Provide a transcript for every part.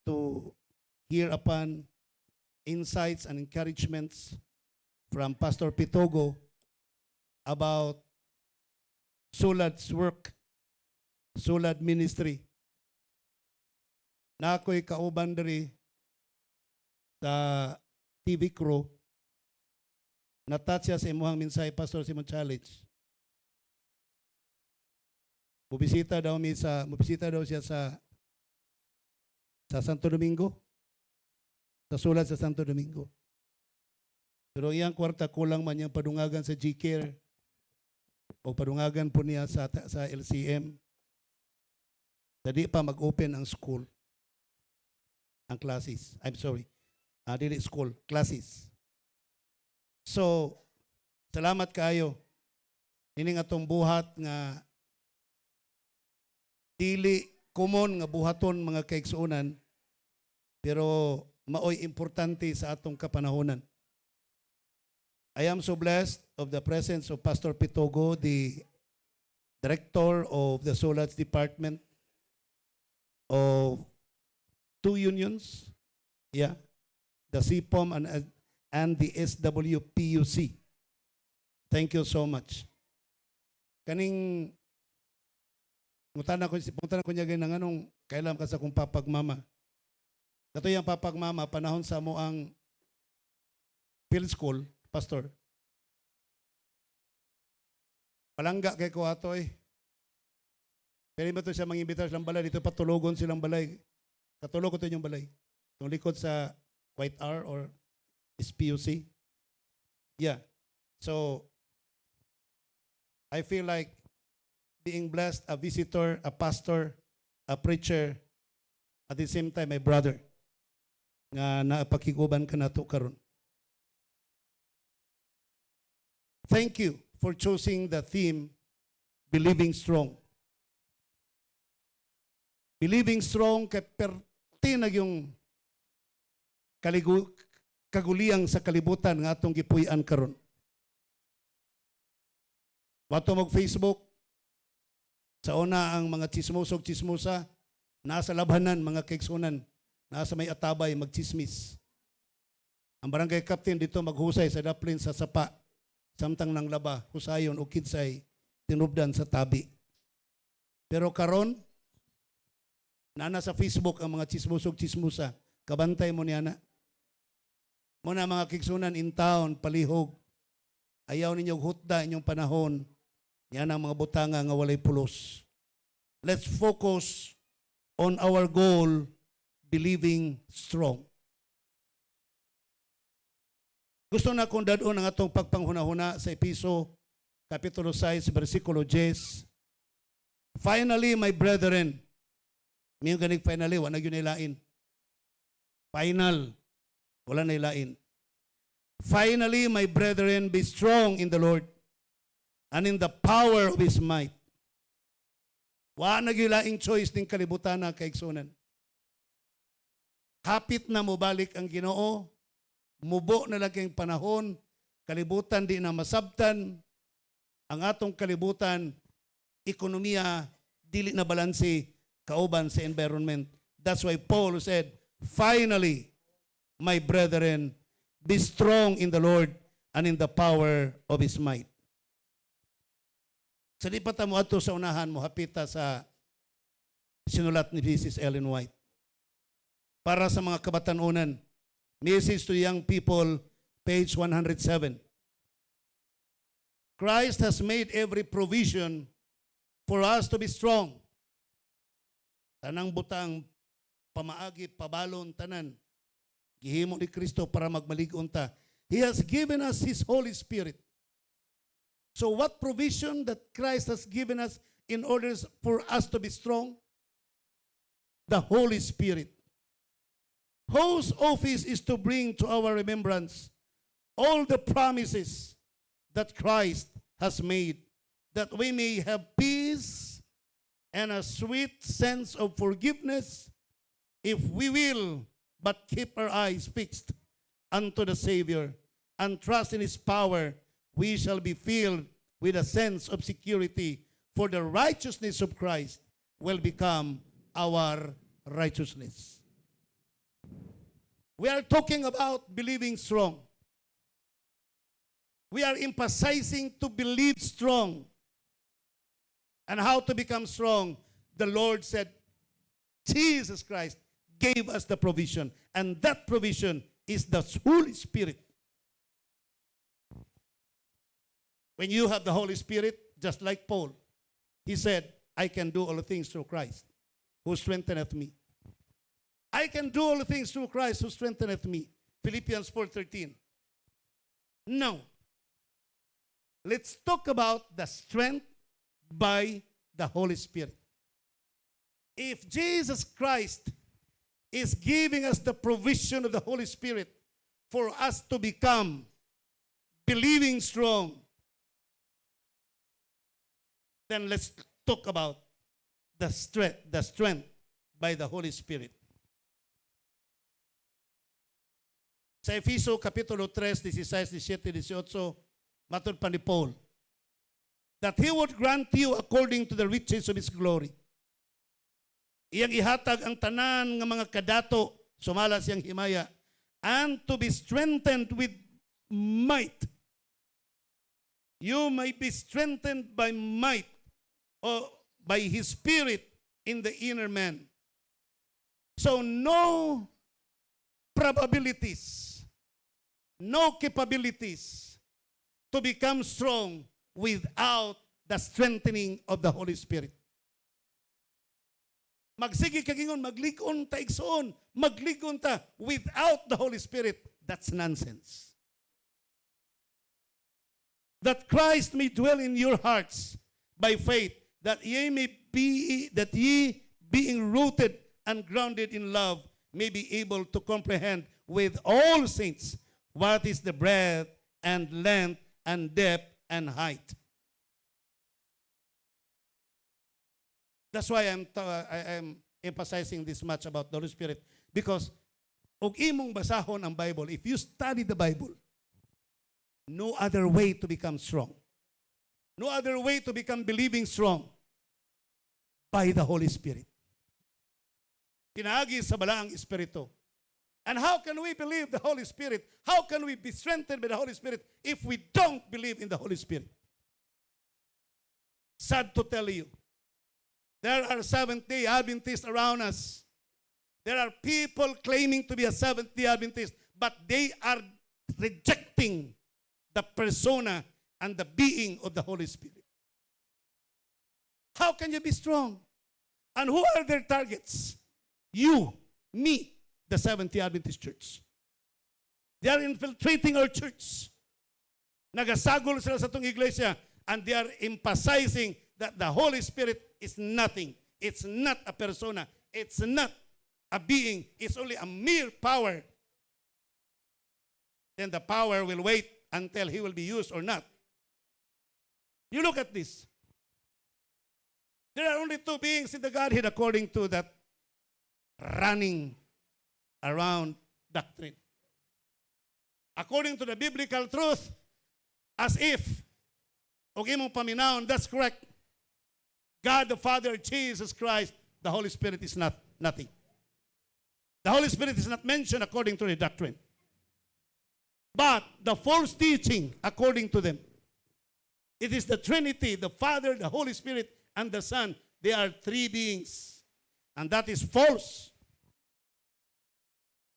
to hear upon insights and encouragements from Pastor Pitogo about Sulad's work, Sulad Ministry. Na ako'y kauban diri sa TV crew, natouch siya sa imuhang mensahe, Pastor Simon Challenge. Mubisita daw siya sa Santo Domingo, sa Sulad sa Santo Domingo. Pero iyang kwarta kulang man niyang padungagan sa G-Care o padungagan po niya sa LCM. Dadi pa mag-open ang school, ang classes. I'm sorry. Dili school, classes. So, salamat kayo. Ining atong buhat nga dili common nga buhaton mga kaigsuonan, pero maoy importante sa atong kapanahonan. I am so blessed of the presence of Pastor Pitogo, the director of the Sulad Department of two unions. Yeah. The CPOM and the SWPUC. Thank you so much. Kaning punta ko niya ganang anong kailan ka sa kong papagmama. Kato yung papagmama, panahon sa mo ang field school, pastor. Palangga kay ko ato eh. Pero ba ito siya mangimbita silang balay, dito patulogon silang balay. Katulog ko ito yung balay. Itong likod sa White R or SPUC. Yeah. So, I feel like being blessed, a visitor, a pastor, a preacher, at the same time, my brother, nga naapakiguban ka na to karon. Thank you for choosing the theme, Believing Strong. Believing Strong, kay pertinag yung kaguliyang sa kalibutan nga atong gipuy-an karon. Wato mag Facebook, sa una ang mga chismosa, nasa labhanan, mga kaigsunan, nasa may atabay, magchismis. Ang barangay captain dito maghusay sa daplin sa sapa, samtang nang laba, husayon o kidsay, tinubdan sa tabi. Pero karon, nana sa Facebook ang mga chismusa, kabantay mo niya na. Muna mga kigsunan in town, palihog, ayaw ninyong hutda inyong panahon, yan ang mga butanga nga walay pulos. Let's focus on our goal, believing strong. Gusto na kong dadon ang atong pagpanghuna-huna sa Episo, Kapitulo 6, versikulo 10. Finally, my brethren, may ganig finally, wala yun nilain. Final, wala nilain. Finally, my brethren, be strong in the Lord and in the power of His might. Wala nagilaing choice ng kalibutan na kaigsunan. Hapit na mubalik ang Ginoo, mubo na lagi ang panahon, kalibutan di na masabtan, ang atong kalibutan, ekonomiya, dili na balanse, kauban sa environment. That's why Paul said, finally, my brethren, be strong in the Lord and in the power of His might. Sa di pa mo ato sa unahan mo, hapita sa sinulat ni Mrs. Ellen White. Para sa mga kabatanunan, Message to Young People, page 107. Christ has made every provision for us to be strong. Tanang butang, pamaagi, pabalon, tanan. Gihimo ni Kristo para magmalig-on ta. He has given us His Holy Spirit. So what provision that Christ has given us in order for us to be strong? The Holy Spirit. Whose office is to bring to our remembrance all the promises that Christ has made, that we may have peace and a sweet sense of forgiveness if we will but keep our eyes fixed unto the Savior and trust in His power. We shall be filled with a sense of security, for the righteousness of Christ will become our righteousness. We are talking about believing strong. We are emphasizing to believe strong. And how to become strong. The Lord said, Jesus Christ gave us the provision. And that provision is the Holy Spirit. When you have the Holy Spirit, just like Paul, he said, I can do all things through Christ, who strengtheneth me. I can do all things through Christ, who strengtheneth me. Philippians 4:13. Now, let's talk about the strength by the Holy Spirit. If Jesus Christ is giving us the provision of the Holy Spirit for us to become believing strong, then let's talk about the strength by the Holy Spirit. Sa Efeso Kapitulo 3, 16, 17, 18, matod pa ni Paul, that He would grant you according to the riches of His glory. Iyang ihatag ang tanan ng mga kadato, sumala siyang himaya, and to be strengthened with might. You may be strengthened by might, or by His Spirit in the inner man. So no probabilities, no capabilities to become strong without the strengthening of the Holy Spirit. Magsige kagingon, magligon ta igsoon, magligon ta without the Holy Spirit. That's nonsense. That Christ may dwell in your hearts by faith, that ye being rooted and grounded in love, may be able to comprehend with all saints what is the breadth and length and depth and height. That's why I'm emphasizing this much about the Holy Spirit, because og imong basahon ang Bible, if you study the Bible, no other way to become strong. No other way to become believing strong by the Holy Spirit. Pinaagi sa balaang Espiritu. And how can we believe the Holy Spirit? How can we be strengthened by the Holy Spirit if we don't believe in the Holy Spirit? Sad to tell you, there are Seventh-day Adventists around us. There are people claiming to be a Seventh-day Adventist, but they are rejecting the persona and the being of the Holy Spirit. How can you be strong? And who are their targets? You, me, the Seventh-day Adventist Church. They are infiltrating our church. Nagasagol sila sa itong iglesia, and they are emphasizing that the Holy Spirit is nothing. It's not a persona. It's not a being. It's only a mere power. Then the power will wait until He will be used or not. You look at this. There are only two beings in the Godhead according to that running around doctrine. According to the biblical truth, as if, okay mong paminahon, that's correct. God the Father, Jesus Christ, the Holy Spirit is nothing. The Holy Spirit is not mentioned according to the doctrine. But the false teaching, according to them, it is the Trinity, the Father, the Holy Spirit, and the Son. They are three beings. And that is false.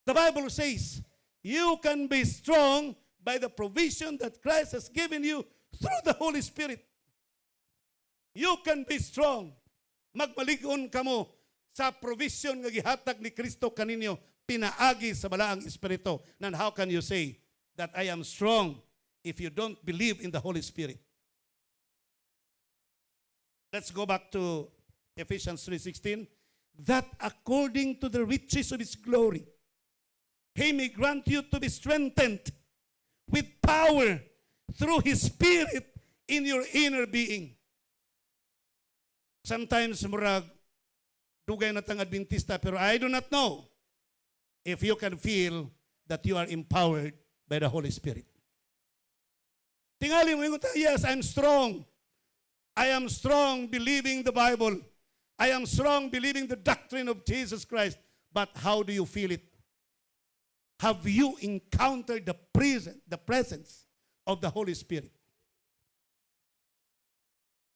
The Bible says, you can be strong by the provision that Christ has given you through the Holy Spirit. You can be strong. Magmaligon kamo sa provision nga gihatag ni Kristo kaninyo, pinaagi sa balaang Espiritu. Then how can you say that I am strong if you don't believe in the Holy Spirit? Let's go back to Ephesians 3:16. That according to the riches of His glory, He may grant you to be strengthened with power through His Spirit in your inner being. Sometimes, murag, dugay na tang Adventista, pero I do not know if you can feel that you are empowered by the Holy Spirit. Tingali mo yung yes, I'm strong. I am strong believing the Bible. I am strong believing the doctrine of Jesus Christ. But how do you feel it? have you encountered the presence of the Holy Spirit?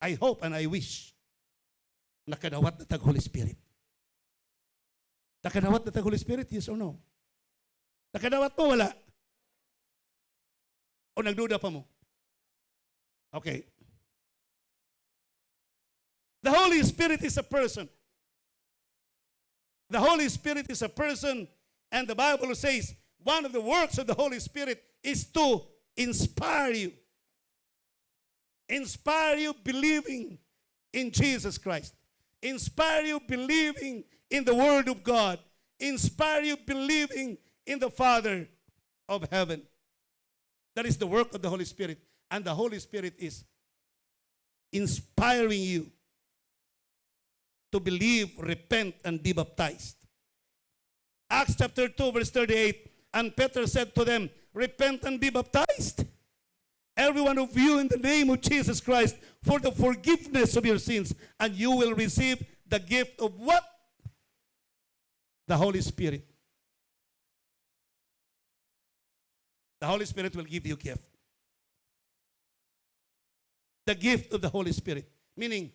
I hope and I wish nakadawat na tag Holy Spirit. Nakadawat na tag Holy Spirit, yes or no? Nakadawat mo, wala? O nagduda pa mo? Okay. The Holy Spirit is a person. The Holy Spirit is a person, and the Bible says one of the works of the Holy Spirit is to inspire you. Inspire you believing in Jesus Christ. Inspire you believing in the Word of God. Inspire you believing in the Father of heaven. That is the work of the Holy Spirit. And the Holy Spirit is inspiring you to believe, repent, and be baptized. Acts chapter 2, verse 38, and Peter said to them, repent and be baptized, every one of you, in the name of Jesus Christ, for the forgiveness of your sins, and you will receive the gift of what? The Holy Spirit. The Holy Spirit will give you gift. The gift of the Holy Spirit. Meaning,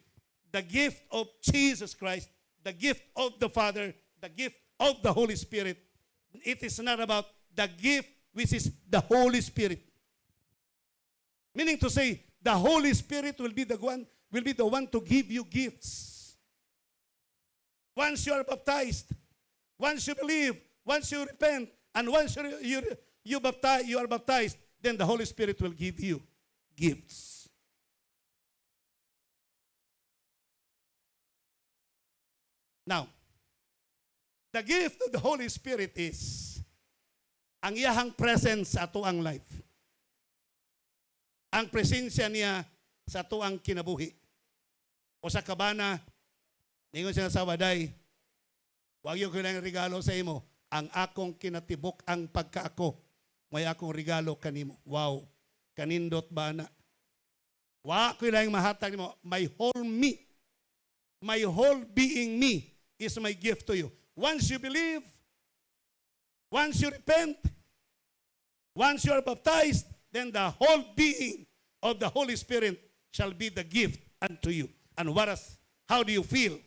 the gift of Jesus Christ, the gift of the Father, the gift of the Holy Spirit. It is not about the gift which is the Holy Spirit. Meaning to say, the Holy Spirit will be the one to give you gifts. Once you are baptized, once you believe, once you repent, and once you are baptized, then the Holy Spirit will give you gifts. Now, the gift of the Holy Spirit is ang iyahang presence sa ato ang life. Ang presensya niya sa ato ang kinabuhi. O sa kabana, ningon siya sa waday, wag yung kailangang regalo sa imo, ang akong kinatibok ang pagkaako, may akong regalo kanimo. Wow, kanindot ba na? Wa ko lang mahatag nimo, my whole me, my whole being me is my gift to you. Once you believe, once you repent, once you are baptized, then the whole being of the Holy Spirit shall be the gift unto you. And how do you feel?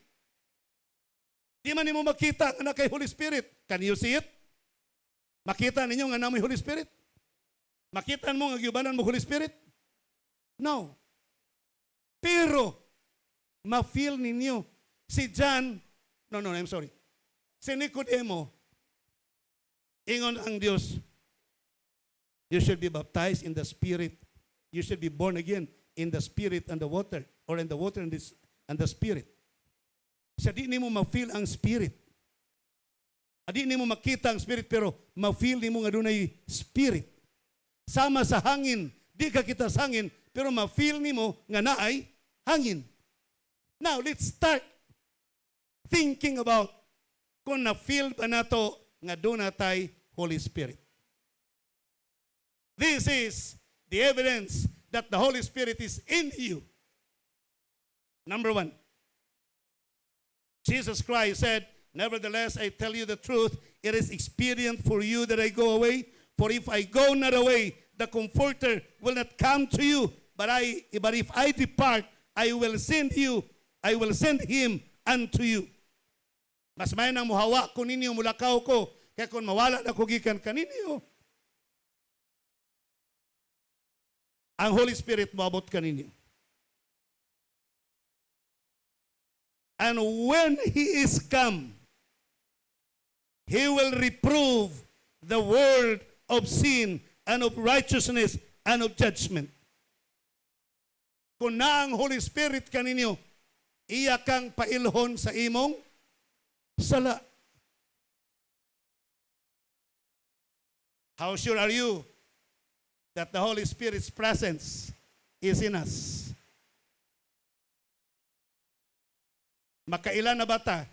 Di man nimo makita nga na kay Holy Spirit. Can you see it? Makita ninyo nga na may Holy Spirit? Makita mo nga giubanan mo Holy Spirit? No. Pero, ma-feel ninyo si John, I'm sorry. Si Nicodemo, ingon ang Diyos, you should be baptized in the Spirit. You should be born again in the Spirit and the water, or in the water and the Spirit. Sa di nimo ma-feel ang Spirit. Di nimo makita ang Spirit, pero ma-feel nimo nga dunay Spirit. Sama sa hangin, di ka kita sa hangin, pero ma-feel nimo nga naay hangin. Now, let's start thinking about kung na-feel ba nato nga doon natay Holy Spirit. This is the evidence that the Holy Spirit is in you. Number one, Jesus Christ said, nevertheless, I tell you the truth, it is expedient for you that I go away, for if I go not away, the Comforter will not come to you, but if I depart, I will send him unto you. Mas may nang muhawa ko ninyo, mulakaw ko, kaya kung mawala na ko gikan kaninyo, ang Holy Spirit moabot kaninyo. And when He is come, He will reprove the world of sin and of righteousness and of judgment. Kung na ang Holy Spirit kaninyo, iya kang pailhon sa imong sala. How sure are you that the Holy Spirit's presence is in us? Makailan na bata?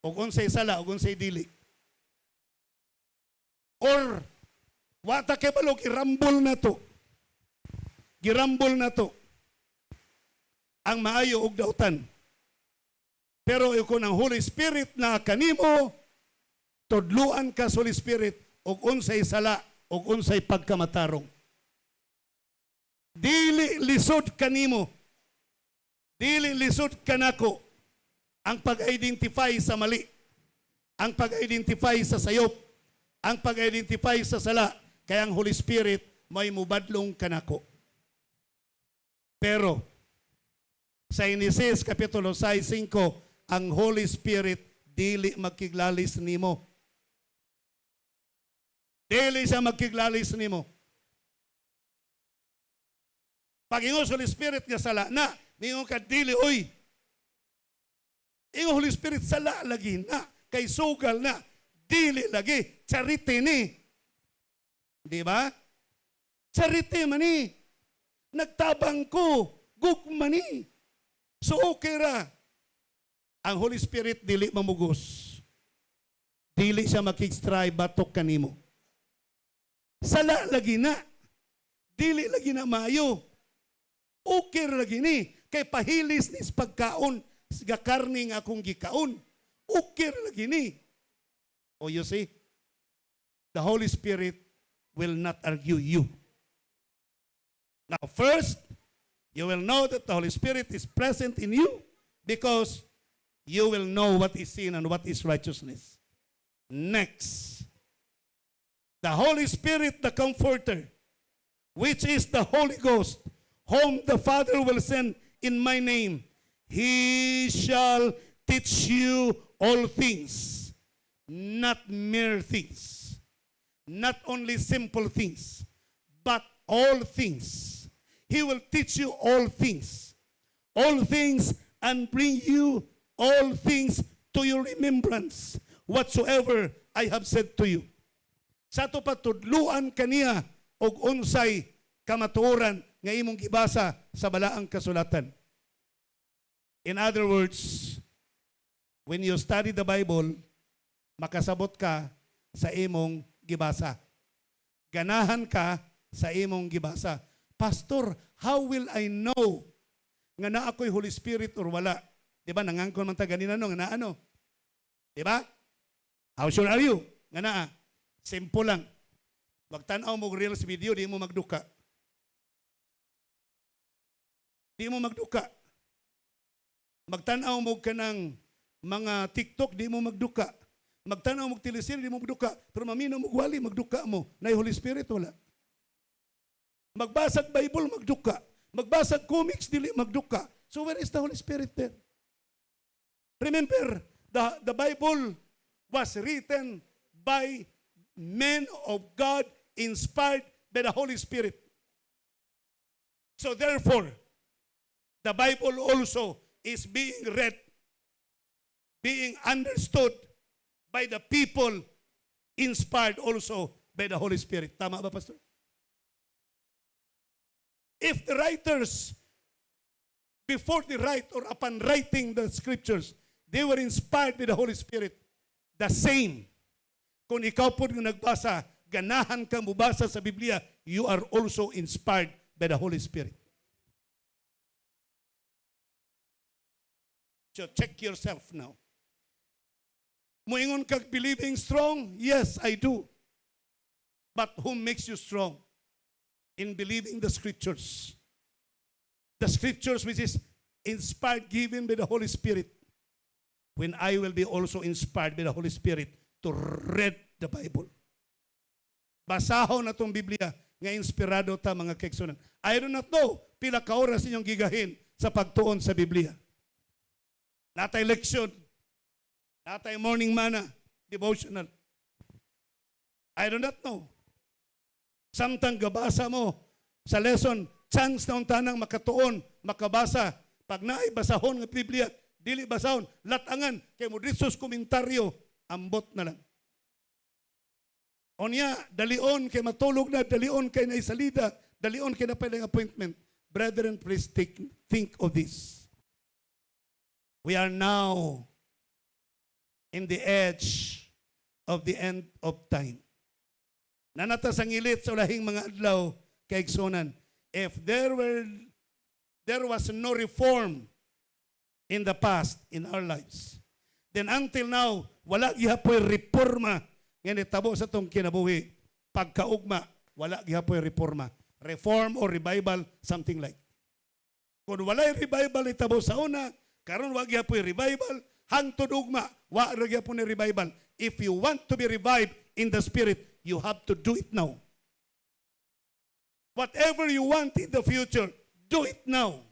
O unsay sala, o unsay dili? Or, wata kay balog, girambol na to. Girambol na to. Ang maayo og dautan. Pero kung ang Holy Spirit na kanimo, tudluan ka sa Holy Spirit, ug unsay sala ug unsay pagkamatarong. Dili lisod kanimo, dili lisod kanako ang pag-identify sa mali, ang pag-identify sa sayop, ang pag-identify sa sala, kaya ang Holy Spirit may mubadlong kanako. Pero sa Genesis Kapitulo 6:5, ang Holy Spirit dili magkiglalis nimo. Dili siya magkiglalis nimo. Pag ingon sa Holy Spirit nga sala na, ingon ka dili, oy. Ingon Holy Spirit sala lagi na, kay sugal na, dili lagi, charity ni. Di ba? Charity man ni. Nagtabang ko, gugma ni. So okay ra. Ang Holy Spirit dili mamugos. Dili siya makikstray batok kanimo. Sala lagi na. Dili lagi na mayo. Okay lagi ni. Kay pahilis ni pagkaon, siga karning akong gikaon. Okay lagi ni. Oh, you see? The Holy Spirit will not argue you. Now, first, you will know that the Holy Spirit is present in you because you will know what is sin and what is righteousness. Next, the Holy Spirit, the Comforter, which is the Holy Ghost, whom the Father will send in my name, He shall teach you all things, not mere things, not only simple things, but all things. He will teach you all things, and bring you all things to your remembrance, whatsoever I have said to you. Sa to patudluan kaniya og unsay kamatuoran nga imong gibasa sa balaang kasulatan. In other words, when you study the Bible, makasabot ka sa imong gibasa. Ganahan ka sa imong gibasa. Pastor, how will I know nga na ako'y Holy Spirit or wala? Diba, nangangkon man ta ganina no, nga na ano? Diba? How sure are you? Nga na, simple lang. Wag tanaw mo reels video, di mo magduka. Di mo magduka. Magtanaw mo ka ng mga TikTok, di mo magduka. Magtanaw mo teleserye, di mo magduka. Pero mamino mo gwali, magduka mo. Na Holy Spirit, wala. Magbasag Bible, magduka. Magbasag comics, dili magduka. So where is the Holy Spirit there? Remember, the Bible was written by men of God, inspired by the Holy Spirit. So therefore, the Bible also is being read, being understood by the people, inspired also by the Holy Spirit. Tama ba, Pastor? If the writers, before they write or upon writing the scriptures, they were inspired by the Holy Spirit, the same. Kung ikaw po yung nagbasa, ganahan kang mubasa sa Biblia, you are also inspired by the Holy Spirit. So check yourself now. Moingon kag believing strong? Yes, I do. But who makes you strong? In believing the scriptures. The scriptures which is inspired, given by the Holy Spirit. When I will be also inspired by the Holy Spirit to read the Bible. Basahon na itong Biblia nga inspirado ta mga kaigsunan. I do not know pila ka oras inyong gigahin sa pagtuon sa Biblia. Natay leksyon, natay morning manna, devotional. I do not know. Samtang gabasa mo sa lesson, chance na untanang makatuon, makabasa. Pag naay basahon ng Biblia, dili basahon, latangan, kay mo ditsos komentaryo, ambot na lang. Onya, dalion kay matulog na, dalion kay naisalida, dalion kay napalang appointment. Brethren, please think of this. We are now in the edge of the end of time. Nanata sang ilit sa ulahing mga adlaw kaigsunan. If there was no reform in the past in our lives, then until now wala gihapoy reforma Ngayon itabo sa tong kinabuhi, pagkaugma, wala gihapoy reforma. Reform or revival, something like. Kung walay revival itabo sa una, karon wa gihapoy revival, hangtod ugma, wa ra gyapon ni revival. If you want to be revived in the spirit, you have to do it now. Whatever you want in the future, do it now.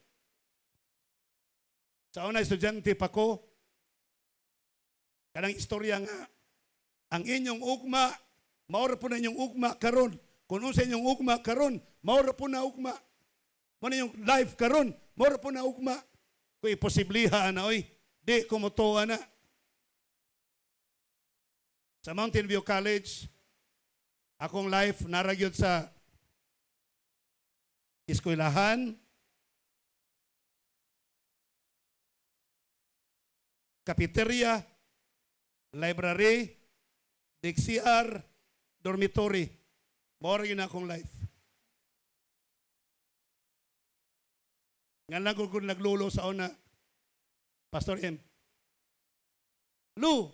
Sa una, estudyante pa ko, kanang istorya nga, ang inyong ugma, maura po na inyong ugma karon. Kung sa inyong ugma karon, maura po na ugma. Mo na inyong life karon, maura po na ugma. Kung iposibliha na, oy, di kumutuwa na. Sa Mountain View College, akong life naragyod sa eskwelahan, cafeteria, library, DXCR, dormitory. More yun akong life. Nga lang kung naglulo sa una, Pastor M. Lu,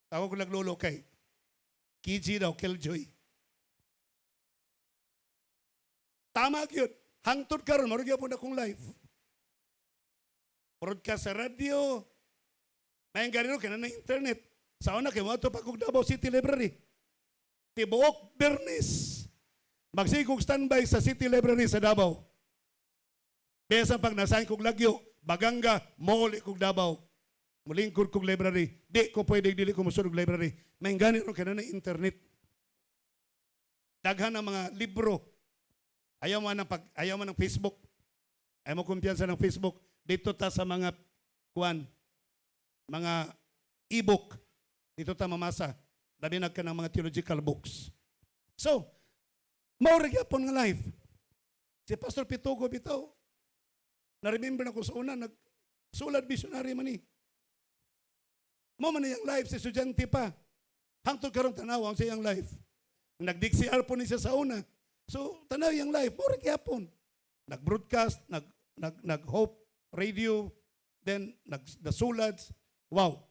ako kung naglulo kay Kiji daw, Killjoy. Tama yun. Hangtod karon, marugya po na akong life. Broadcast sa radio, may ganito, kaya na internet. Sa una, kaya mo ito pa kong Davao City Library. Tibuok, Bernis. Magsigog standby sa City Library sa Davao. Besa pag nasahin kong Lagyo, Baganga, Mall, kong Davao. Mulingkod kong library. Di ko pwede dili ko musunog library. May ganito, kaya na internet. Daghan ng mga libro. Ayaw mo ng Facebook. Ayaw mo kumpiyansa ng Facebook. Dito ta sa mga mga e-book. Dito ta mamasa. Labinag ka ng mga theological books. So, maurag yapon nga life. Si Pastor Pitugo bitaw, na-remember na ko sa una, nagsulad missionary man ni. Mo man yung life, si estudyante pa. Hangtod karon tanaw ang siyang life. Nag-DXCR po niya sa una. So, tanaw yung life, maurag yapon. Nag-broadcast, nag-hope, radio, then nag-sulads. Wow.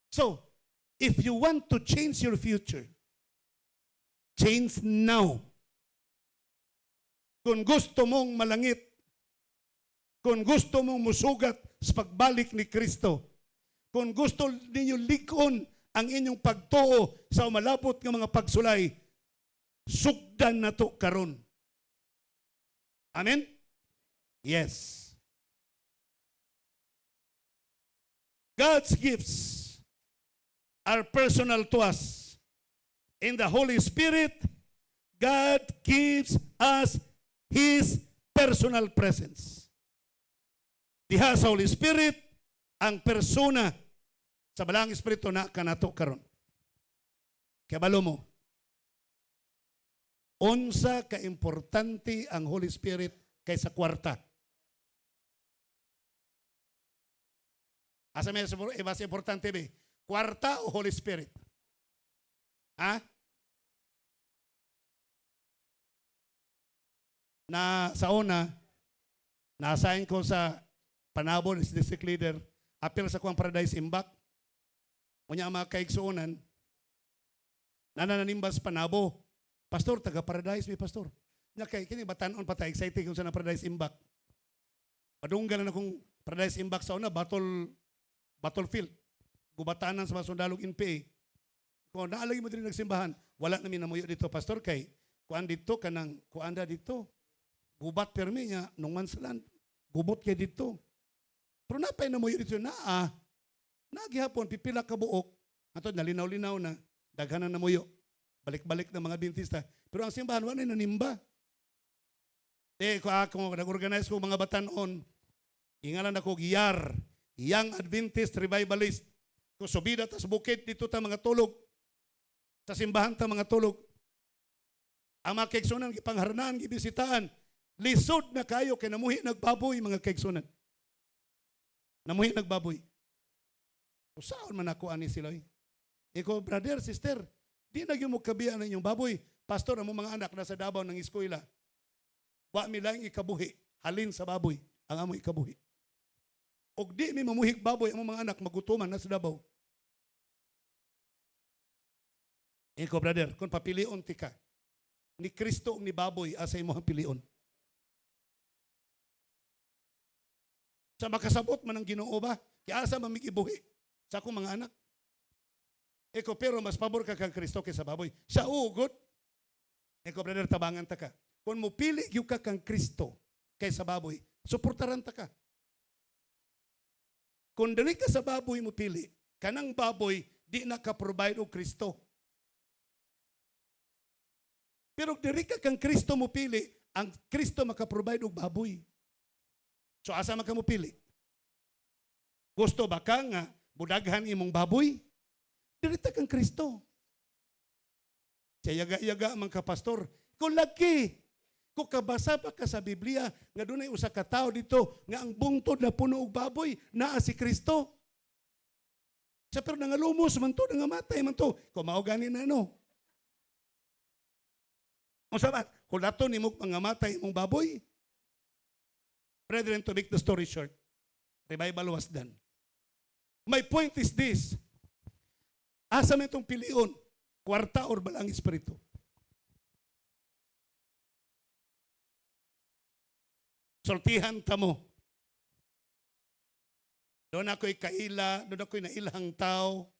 So, if you want to change your future, change now. Kung gusto mong malangit, kung gusto mong musugat sa pagbalik ni Kristo, kung gusto ninyo likon ang inyong pagtuo sa umalapot ng mga pagsulay, sugdan na to karon. Amen? Yes. God's gifts are personal to us. In the Holy Spirit, God gives us His personal presence. Diha sa Holy Spirit, ang persona sa Balang Espiritu na kanato karon. Kaya balo mo, unsa ka importante ang Holy Spirit kaysa kwarta. Asa may mas importante ba? Kwarta o Holy Spirit? Ha? Na sa una, na-assign ko sa Panabo, district leader, apil sa kuwang Paradise Imbak. Unya ang mga kaigsuunan, nananimbas Panabo. Pastor, taga Paradise, may pastor. Nya kay kini batanon patay excited kung sa Paradise Imbak. Padunggan na akong Paradise Imbak sa una, battlefield. Gubatanan sa mga sundalong NPA. Kung naalagi mo din nagsimbahan, wala namin namuyo dito, pastor, kay kuan dito, kanang kuanda dito. Gubat permi niya, nung mansalan, gubot kay dito. Pero napay namuyo dito na, nagihapon, pipila ka buok, ato nalinaw-linaw na, daghanan namuyo. Balik-balik ng mga Adventista. Pero ang simbahan, wala na nanimba. Kung nag-organize ko mga batanon, ingalan ako GIAR, Young Adventist Revivalist. Kung subida tas bukid dito ta mga tulog. Sa simbahan ta mga tulog. Ang mga kaigsunan, gipangharnaan, gibisitaan. Lisod na kayo kay namuhi nagbaboy mga kaigsunan. Namuhi nagbaboy. O saan man ako ani sila? Iko, brother, sister, di na yung kabiyan ng inyong baboy. Pastor, ang mga anak nasa Davao ng eskwela. Wa mi lang ikabuhi. Halin sa baboy ang amo ikabuhi. Og di mi mamuhig baboy ang mga anak magutuman na sa Davao. Iko brother, kung papilion ti ka, ni Kristo ni baboy asa imo ang pilion. Sa makasabot man ang Ginoo ba? Kaya asa mamigibuhi sa akong mga anak. Eko pero mas pabor ka kang Kristo kaysa baboy. Siya ugot. Eko brother, tabangan ta ka. Kung mupili yung ka kang Kristo kaysa baboy, suportaran ta ka. Kung dali ka sa baboy mo pili, kanang baboy di naka-provide o Kristo. Pero diri ka kang Kristo mo pili, ang Kristo maka-provide og baboy. So asa man ka mo pili? Gusto ba ka nga budaghan imong baboy? Diri ta kang Kristo. Sa yaga-yaga man ka pastor, kung lagi, kung kabasa pa ka sa Biblia, nga dunay usa ka tawo dito nga ang bungtod na puno og baboy naa si Kristo. Sa pero nangalumos man to, nangamatay man to. Kung mao gani na no. Kung sabat, kulato ni mo pangamatay mong baboy. Brethren, to make the story short, revival was done. My point is this, asa man itong pilion, kwarta or balang espiritu? Sortihan ta mo. Doon ako'y kaila, doon ako'y nailahang tao,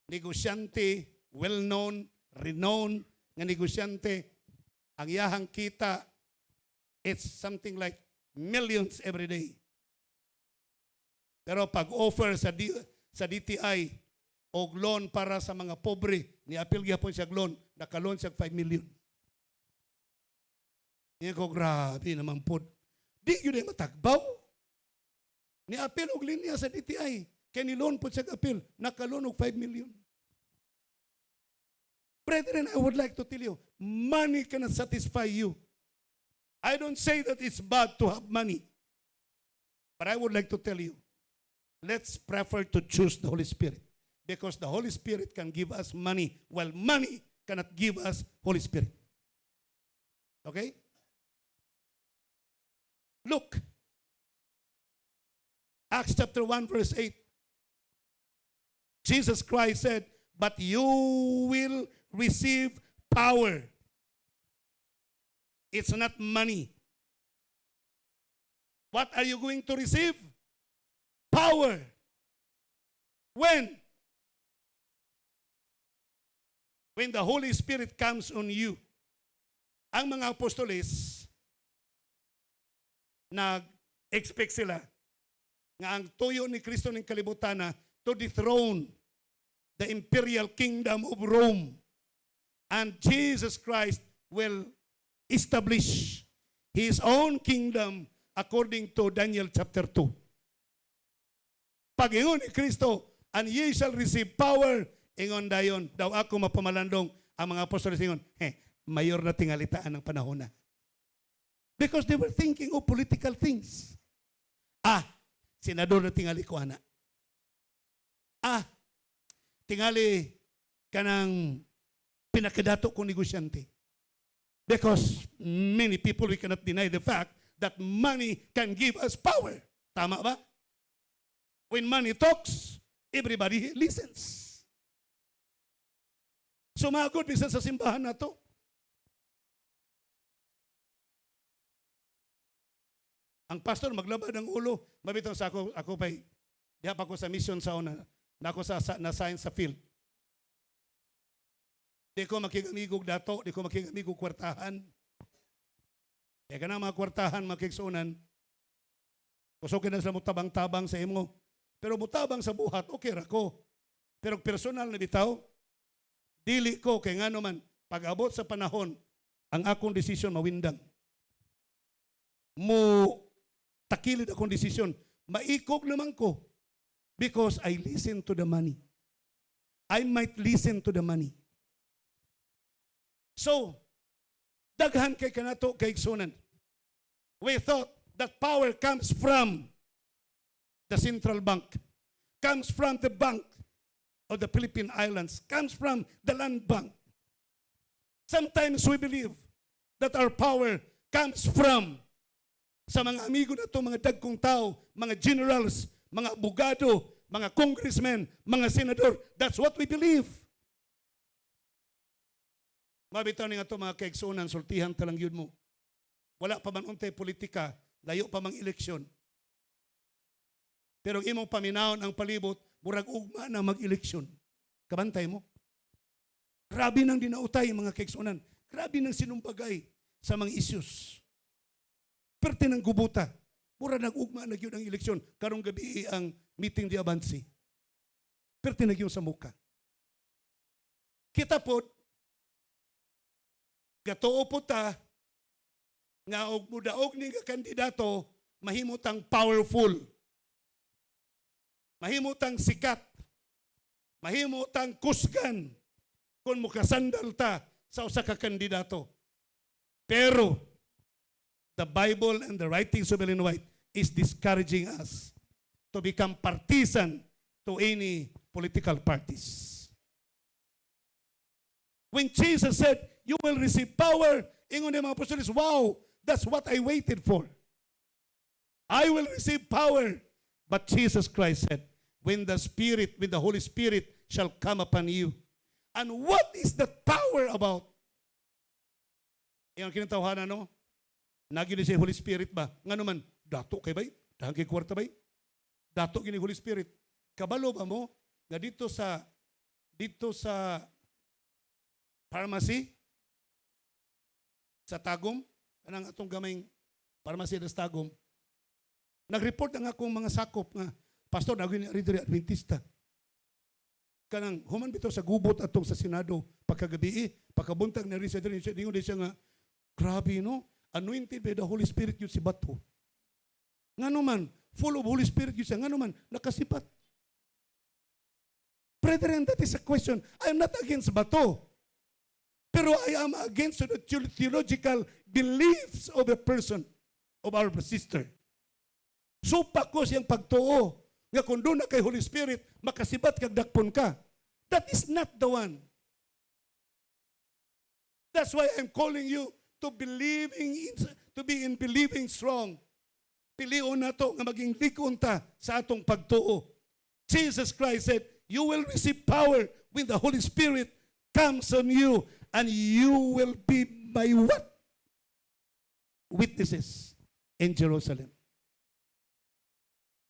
negosyante, well-known, renowned, nga negosyante, ang iyahang kita, it's something like millions every day. Pero pag-offer sa DTI o loan para sa mga pobre, ni-appeal gyapon siya loan, naka-loan siya 5 million. Yan ko, grabe naman po. Di yun ay matagbaw. Ni-appeal og linya sa DTI, kaya ni-loan po siya appeal, naka-loan og 5 million. Brethren, I would like to tell you, money cannot satisfy you. I don't say that it's bad to have money. But I would like to tell you, let's prefer to choose the Holy Spirit. Because the Holy Spirit can give us money, while money cannot give us Holy Spirit. Okay? Look. Acts chapter 1 verse 8. Jesus Christ said, but you will receive power. It's not money. What are you going to receive? Power. When? When the Holy Spirit comes on you. Ang mga apostoles, nag-expect sila nga ang tuyo ni Kristo ng kalibutan na to dethrone the imperial kingdom of Rome. And Jesus Christ will establish His own kingdom according to Daniel chapter 2. Pag-ingon ni Kristo, and ye shall receive power, ingon dayon, daw ako mapamalandong, ang mga apostoles ingon, mayor na tingalitaan ng panahon na. Because they were thinking of political things. Senador na tingali ko ana. Tingali kanang pinakadato kong negosyante. Because many people, we cannot deny the fact that money can give us power. Tama ba? When money talks, everybody listens. Sumagod bisan sa simbahan na to. Ang pastor maglabad ng ulo, mabitaw sa ako pa'y, diha pa ko sa mission sa una, na ako na-sign sa field. Di ko makigamigog dato, di ko makigamigog kwartahan. Kaya ka na mga kwartahan, makiksunan, kusokin na sa mutabang-tabang sa imo. Pero mutabang sa buhat, okay ra ko. Pero personal na bitaw, dili ko, kay nga naman, pag-abot sa panahon, ang akong desisyon mawindang. Takilid akong desisyon. Maikog naman ko because I listen to the money. I might listen to the money. So, daghan kay kanato kay igsunan. We thought that power comes from the central bank, comes from the bank of the Philippine Islands, comes from the land bank. Sometimes we believe that our power comes from sa mga amigo na ito, mga dagkong tao, mga generals, mga abogado, mga congressmen, mga senador. That's what we believe. Mabitaw ni nga ito mga kaigsunan, sultihan talang yun mo. Wala pa man untay politika, layo pa mang eleksyon. Pero imong paminahon ang palibot, murag ugma na mag-eleksyon. Kabantay mo. Grabe nang dinautay mga kaigsunan. Grabe nang sinumbagay sa mga issues. Perte ng gubuta. Mura nag-ugma na yun ang eleksyon. Karong gabi ang meeting di Abansi. Perte na yun sa muka. Kita po, gatoo po ta, nga og mudaog ni kandidato, mahimutang powerful. Mahimutang sikat. Mahimutang kusgan kung mukasandal ta sa usa ka kandidato. Pero, the Bible and the writings of Ellen White is discouraging us to become partisan to any political parties. When Jesus said, you will receive power, ingon ng mga apostoles, wow, that's what I waited for. I will receive power. But Jesus Christ said, when the Holy Spirit shall come upon you. And what is that power about? Yung kinatawahan no? Nagin siya Holy Spirit ba? Nga naman, dato kay bay? Dahang kay kwarta bay? Dato gini Holy Spirit. Kabalo ba mo? Nga dito sa pharmacy, sa Tagum, kanang atong gamayng pharmacy sa Tagum, nag-report ang akong mga sakop nga, Pastor, naging rin Adventista. Kanang human bitaw sa gubot atong sa Senado, pagkagabi, pagkabuntag na rin siya, dingon siya nga, grabe no, anointed by the Holy Spirit yun si Bato. Nga naman, full of Holy Spirit yun siya, nga naman, nakasipat. Brethren, that is a question. I am not against Bato. Pero I am against the theological beliefs of a person, of our sister. Supa ko siyang pagtuo, nga kung doon na kay Holy Spirit, makasibat kag dakpon ka. That is not the one. That's why I'm calling you to be in believing strong. Pilion na to nga maging likon ta sa atong pagtuo. Jesus Christ said, you will receive power when the Holy Spirit comes on you, and you will be my what? Witnesses in Jerusalem.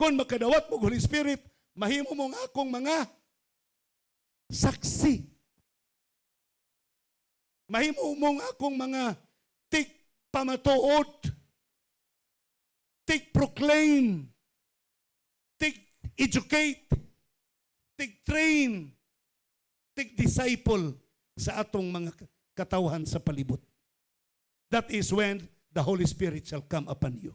Kung makadawat mo Holy Spirit, mahimo mong akong mga saksi. Mahimo mong akong mga pamatuod, proclaim, educate, train, disciple sa atong mga katawhan sa palibot. That is when the Holy Spirit shall come upon you.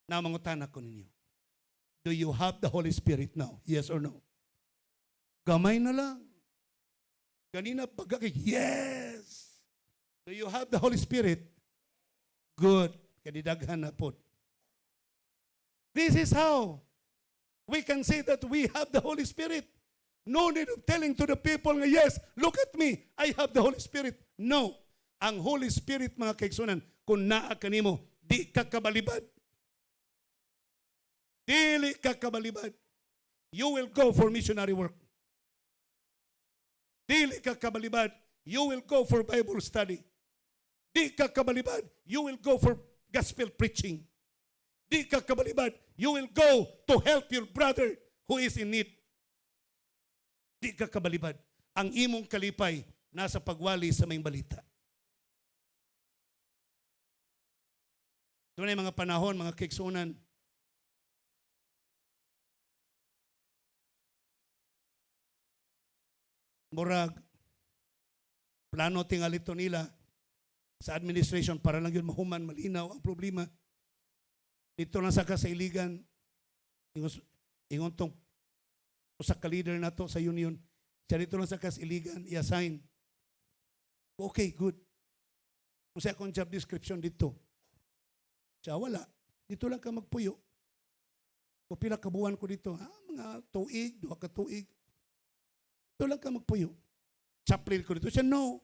Na mangutana ko ninyo, do you have the Holy Spirit now? Yes or no? Gamay na lang. Ganina pagkakit, yes! Do you have the Holy Spirit? Good. Kadidaghan na po. This is how we can say that we have the Holy Spirit. No need of telling to the people, yes, look at me, I have the Holy Spirit. No. Ang Holy Spirit, mga kaigsunan, kung naa kanimo, di ka kabalibad. Dili ka kabalibad. You will go for missionary work. Dili ka kabalibad. You will go for Bible study. Di ka kabalibad. You will go for gospel preaching. Di ka kabalibad. You will go to help your brother who is in need. Di ka kabalibad. Ang imong kalipay nasa pagwali sa may balita. Doon ay mga panahon, mga kaigsunan, murag plano tingalito nila sa administration para lang yun mahuman, malinaw ang problema. Dito lang sa kasailigan, ingon tong usak ka leader na to sa union, siya dito lang sa kasailigan, i-assign. Okay, good. Kung sa akong job description dito, siya wala. Dito lang ka magpuyo. O pila kabuhan ko dito, mga tuig, 2 ka tuig. Ito lang ka magpuyo. Chaplain ko dito. Siya, no.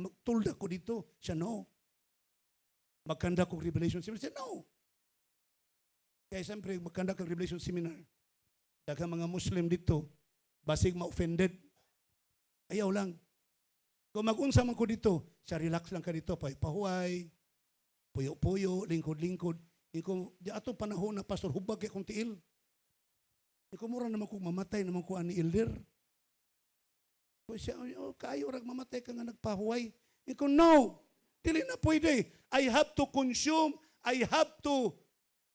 Magtulda ko dito. Siya, no. Magkanda ko Revelation Seminar. Siya, no. Kaya siyempre, magkanda ko Revelation Seminar. Daghang mga Muslim dito, basig ma-offended. Ayaw lang. Kung mag-unsa man ko dito, siya relax lang ka dito, pahuay, puyo-puyo, lingkod-lingkod. Iko, di ato panahon na pastor, hubag kay kong tiil. Iko mura naman kong mamatay naman ko ani elder. Kung siya, kayo rag mamatay ka nga nagpahuay. Iko, no, dili na pwede. I have to consume, I have to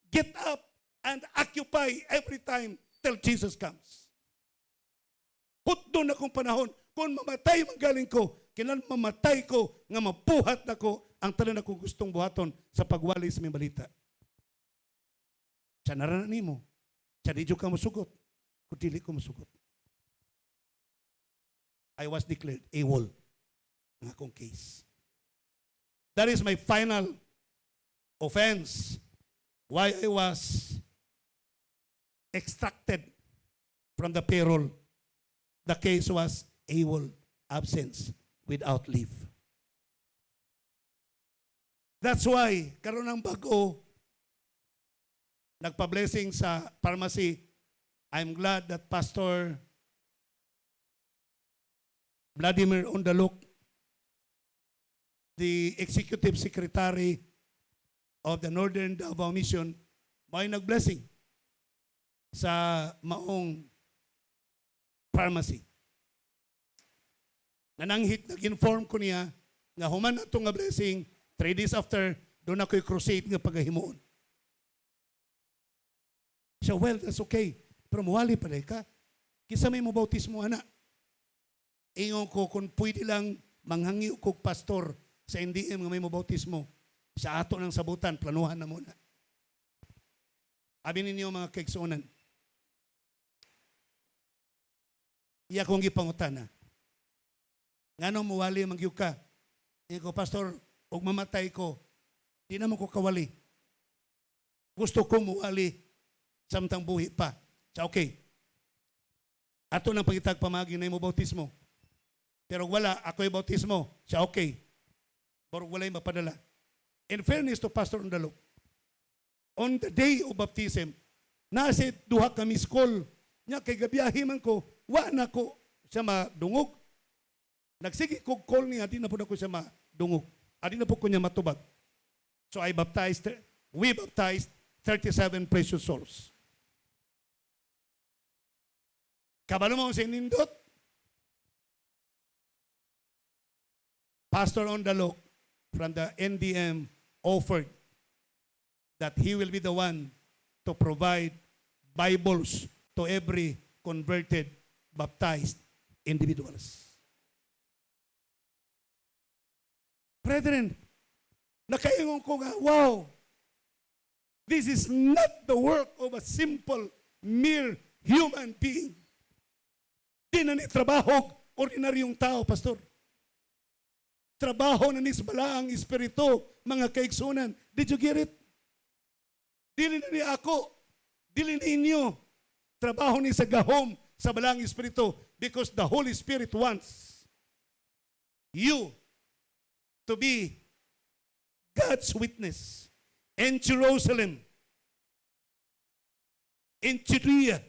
get up and occupy every time till Jesus comes. Hutdo na kong panahon. Kung mamatay magaling ko, kailan mamatay ko nga mabuhat na ko ang tanan akong gustong buhaton sa pagwali sa may balita. Siya naranan nimo. Siya di ka masugot. Kung dili ko masugot. I was declared AWOL ang akong case. That is my final offense. Why I was extracted from the payroll. The case was AWOL, absence without leave. That's why, karon ng bago, nagpa-blessing sa pharmacy. I'm glad that Pastor Vladimir Ondaluk, the Executive Secretary of the Northern Davao Mission, may nag-blessing sa maong pharmacy. Nananghit, nag-inform ko niya nga human na itong blessing, 3 days after, doon ako'y crusade nga paghahimuon. Siya, well, that's okay. Pero muwali pa rin ka. Kisa may mo bautismo, anak. Ingon ko, kung pwede lang manghangi ko pastor sa NDM nga may mo bautismo, sa ato ng sabutan, planuhan na muna. Abi ninyo mga kaigsunan. Iya kong gipangutana. Ngano muwali magyug ka? Ko, pastor, og mamatay ko, di naman ko kawali. Gusto kong muwali samtang buhi pa. Sa okay. Ato nang pagitag pamagi na mo bautismo. Pero wala, ako'y bautismo. Sa okay. Pero wala'y mapadala. In fairness to Pastor Ondaluk, on the day of baptism, nasa duha kami school, nya kay gabiyahi man ko, wa na ko siya madungog. Nagsige ko call niya, di na po na ko siya madungog. Adi na po ko niya matubag. So we baptized 37 precious souls. Kabalo mo sa nindot? Pastor Ondaluk from the NDM offered that he will be the one to provide Bibles to every converted, baptized individuals. Brethren, nakaingon ko nga, wow, this is not the work of a simple, mere human being. Di na ni trabaho, ordinaryong tao, pastor. Trabaho na ni balaang espiritu, mga kaigsunan. Did you get it? Dili na ni ako, dili na inyo. Trabaho ni sa gahom, sa balaang espiritu, because the Holy Spirit wants you to be God's witness in Jerusalem, in Judea,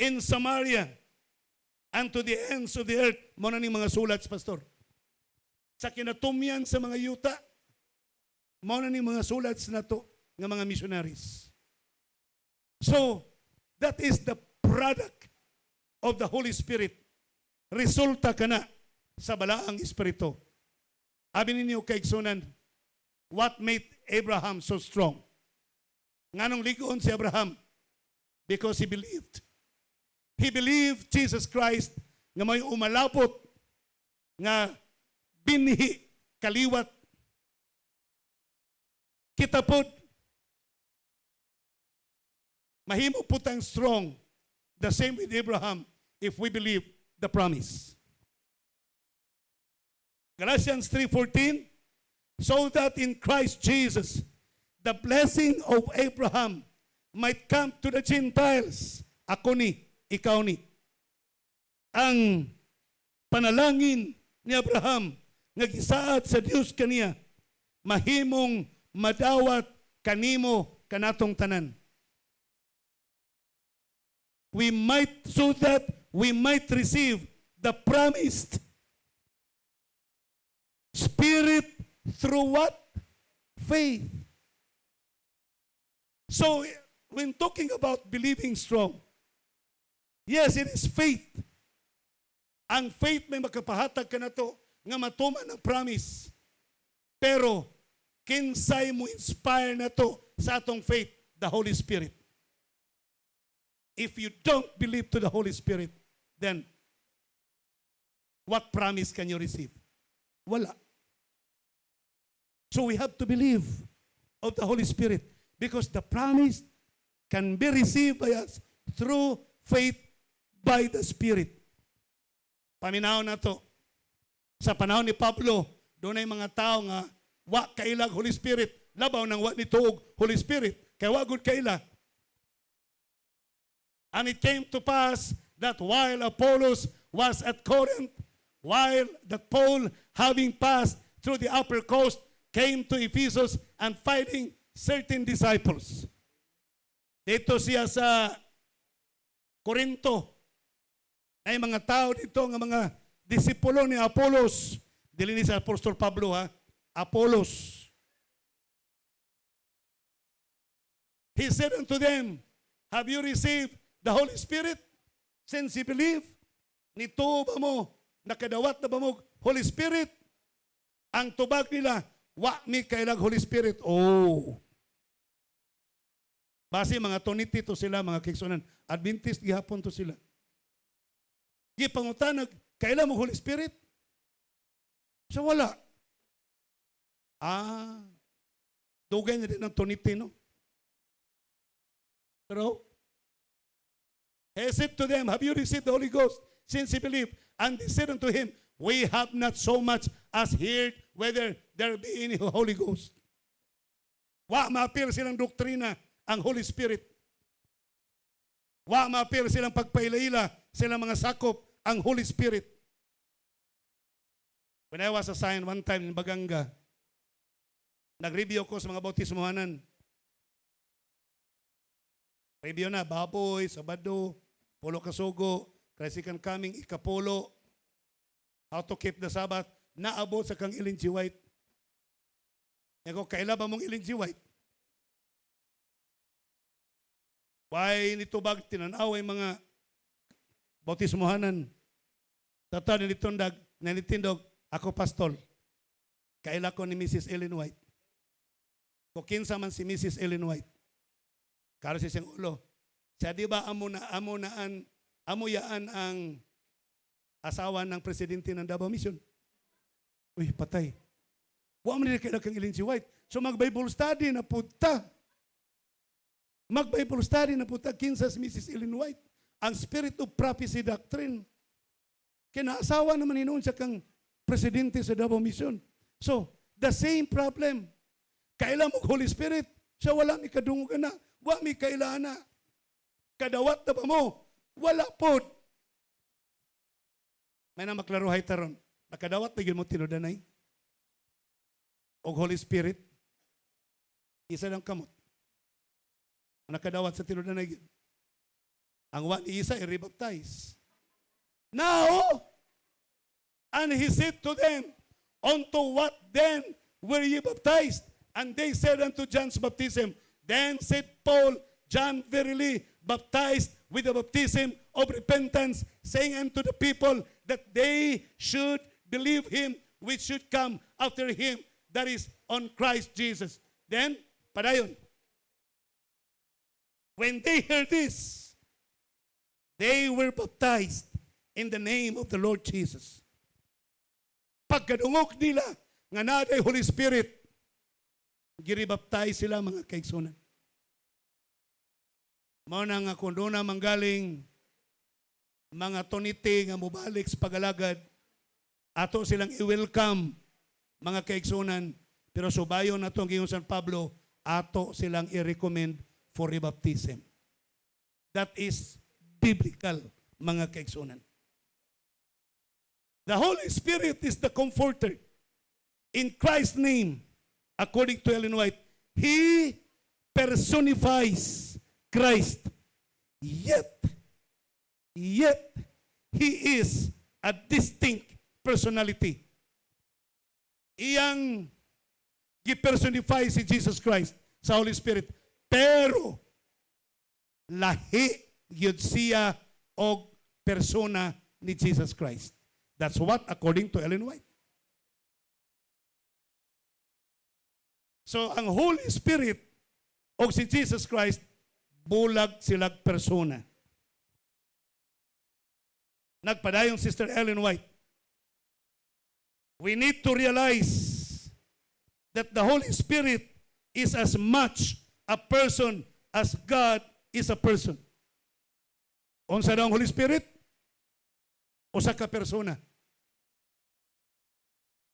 in Samaria, and to the ends of the earth. Muna ni mga sulats, pastor. Sa kinatumyan sa mga yuta, muna ni mga sulats na to, ng mga missionaries. So, that is the product of the Holy Spirit. Resulta ka na sa balaang espiritu. Abi ninyo kaigsunan, what made Abraham so strong? Nganong ligoon si Abraham? Because he believed. He believed Jesus Christ nga may umalapot nga binhi kaliwat kitapod mahimo putang strong. The same with Abraham if we believe the promise. Galatians 3:14, so that in Christ Jesus the blessing of Abraham might come to the Gentiles. Ako ni, ikaw ni. Ang panalangin ni Abraham nga gisaad sa Dios kaniya, mahimong madawat kanimo kanatong tanan. So that we might receive the promised Spirit through what? Faith. So, when talking about believing strong, yes, it is faith. Ang faith may makapahatag ka na to nga matuman ang promise. Pero, kinsay mo inspire na to sa atong faith? The Holy Spirit. If you don't believe to the Holy Spirit, then what promise can you receive? Wala. So we have to believe of the Holy Spirit because the promise can be received by us through faith by the Spirit. Paminaw na to. Sa panahon ni Pablo, doon ay mga tao nga wa kailag Holy Spirit. Labaw ng wa nituog Holy Spirit. Kaya wa gud kaila. And it came to pass that while Apollos was at Corinth, while that Paul, having passed through the upper coast, came to Ephesus and finding certain disciples. Dito siya sa Corinto. Ay mga tao dito, nga mga disipulo ni Apollos. Dili ni sa Apostol Pablo ha. Apollos. He said unto them, have you received the Holy Spirit since you believe? Nito ba mo, nakadawat na ba mo Holy Spirit? Ang tubag nila, wa mi kailag Holy Spirit. Oh. Base mga toniti to sila, mga kiksunan. Adventist gihapon to sila. Gipangutanag, kailan mo Holy Spirit? So wala. Dugay na din ang toniti, no? Pero, he said to them, have you received the Holy Ghost since you believe? And they said unto him, we have not so much as heard whether there be any Holy Ghost. Wa ma-appear silang doktrina ang Holy Spirit. Wa ma-appear silang pagpailaila silang mga sakop ang Holy Spirit. When I was assigned one time in Baganga, nag-review ko sa mga bautismohanan. Review na, baboy, sabado, polo kasugo, Christ Second Coming, ikapolo, how to keep the Sabbath, naabot sa kang Ellen G. White. Ako, kaila ba mong Ellen G. White? Why nito bag tinanaw ay mga bautismohanan? Tata nitindog, ako pastol. Kaila ko ni Mrs. Ellen White. Kukinsa man si Mrs. Ellen White. Karo siya siyang ulo. Siya di ba amuyaan ang asawa ng presidente ng Davao Mission? Uy, patay. Wa man nila kailan kang Ellen G. White. So mag-Bible study na punta. Mag-Bible study na punta kinsa si Mrs. Ellen White. Ang Spirit of Prophecy Doctrine. Kinaasawa naman hinoon siya kang presidente sa Davao Mission. So, the same problem. Kailan mo Holy Spirit? Siya wala mi kadungugan na. Wa mi kailan na. Kadawat na ba mo? Wala po. May na maklaruhay taron. Nakadawat na yun mo tinudanay. O Holy Spirit. Isa ng kamot. Nakadawat sa tinudanay. Ang one isa i-rebaptize. Now, and he said to them, unto what then were ye baptized? And they said unto John's baptism. Then said Paul, John verily baptized with the baptism of repentance, saying unto the people that they should believe him which should come after him, that is on Christ Jesus. Then, padayon, when they heard this, they were baptized in the name of the Lord Jesus. Pagkadungog nila nga naday Holy Spirit, giribaptize sila mga kaigsunan. Mao na nga kung doon na manggaling mga toniti nga mubalik sa pagalagad, ato silang i-welcome mga kaigsunan, pero subayon na itong giyon San Pablo, ato silang i-recommend for rebaptism. That is biblical, mga kaigsunan. The Holy Spirit is the comforter. In Christ's name, according to Ellen White, He personifies Christ. Yet, He is a distinct personality. Iyang gi-personify si Jesus Christ sa Holy Spirit. Pero lahi gyud siya og persona ni Jesus Christ. That's what according to Ellen White. So ang Holy Spirit o si Jesus Christ bulag silag persona. Nagpadayon Sister Ellen White. We need to realize that the Holy Spirit is as much a person as God is a person. Unsa daw ang Holy Spirit? Usa ka persona.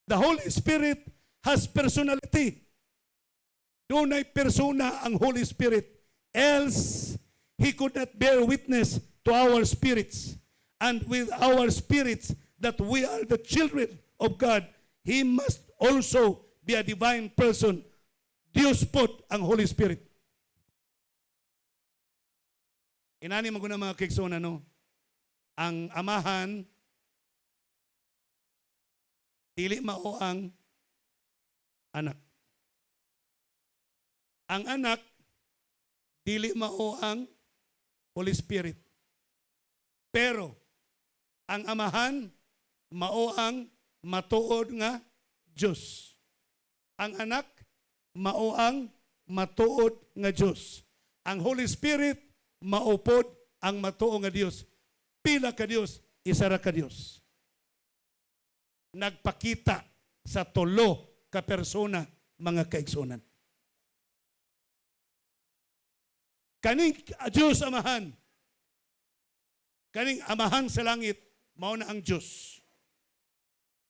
The Holy Spirit has personality. Dunay persona ang Holy Spirit. Else, He could not bear witness to our spirits. And with our spirits that we are the children of God, He must also be a divine person. Diyos po ang Holy Spirit. Inani mo ko na mga kekson, ang amahan, dili mao ang anak. Ang anak, dili mao ang Holy Spirit. Pero, ang amahan, mao ang matuod nga Diyos. Ang anak, mao ang matuod nga Diyos. Ang Holy Spirit, maupod ang matuod nga Diyos. Pila ka Diyos, isa ra ka Diyos. Nagpakita sa tulo ka persona mga kaigsunan. Kaning Diyos amahan, kaning amahan sa langit, mao na ang Diyos.